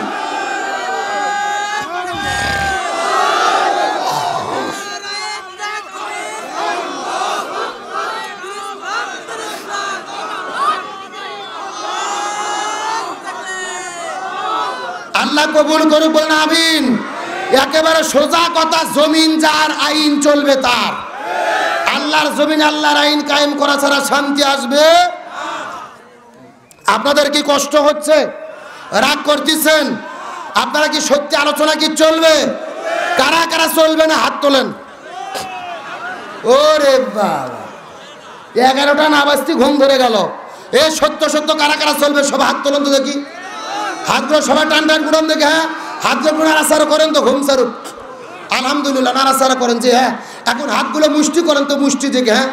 আল্লাহ কবুল করুক, বলেন আমিন। একেবারে সোজা কথা, জমিন যার আইন চলবে তার। আল্লাহর জমিন আল্লাহর আইন কায়েম করা ছাড়া শান্তি আসবে? আপনাদের কি কষ্ট হচ্ছে? রাগ করতেছেন? আপনারা কি সত্যি আলোচনা কি চলবে? কারা কারা চলবে না হাত তোলেন। ওরে বাবা, 11টা না বাজতে ঘুম ধরে গেল। এ সত্য সত্য কারা কারা চলবে সবাই হাত তোলেন তো দেখি। হাতগুলো সবাই টান টান গুড়ান দেখে। হ্যাঁ, হাতগুলো নাড়াচাড়া করেন তো ঘুম সারুক। আলহামদুলিল্লাহ, নাড়াচাড়া করেন যে। হ্যাঁ, এখন হাতগুলো মুষ্টি করেন তো মুষ্টি দেখে। হ্যাঁ।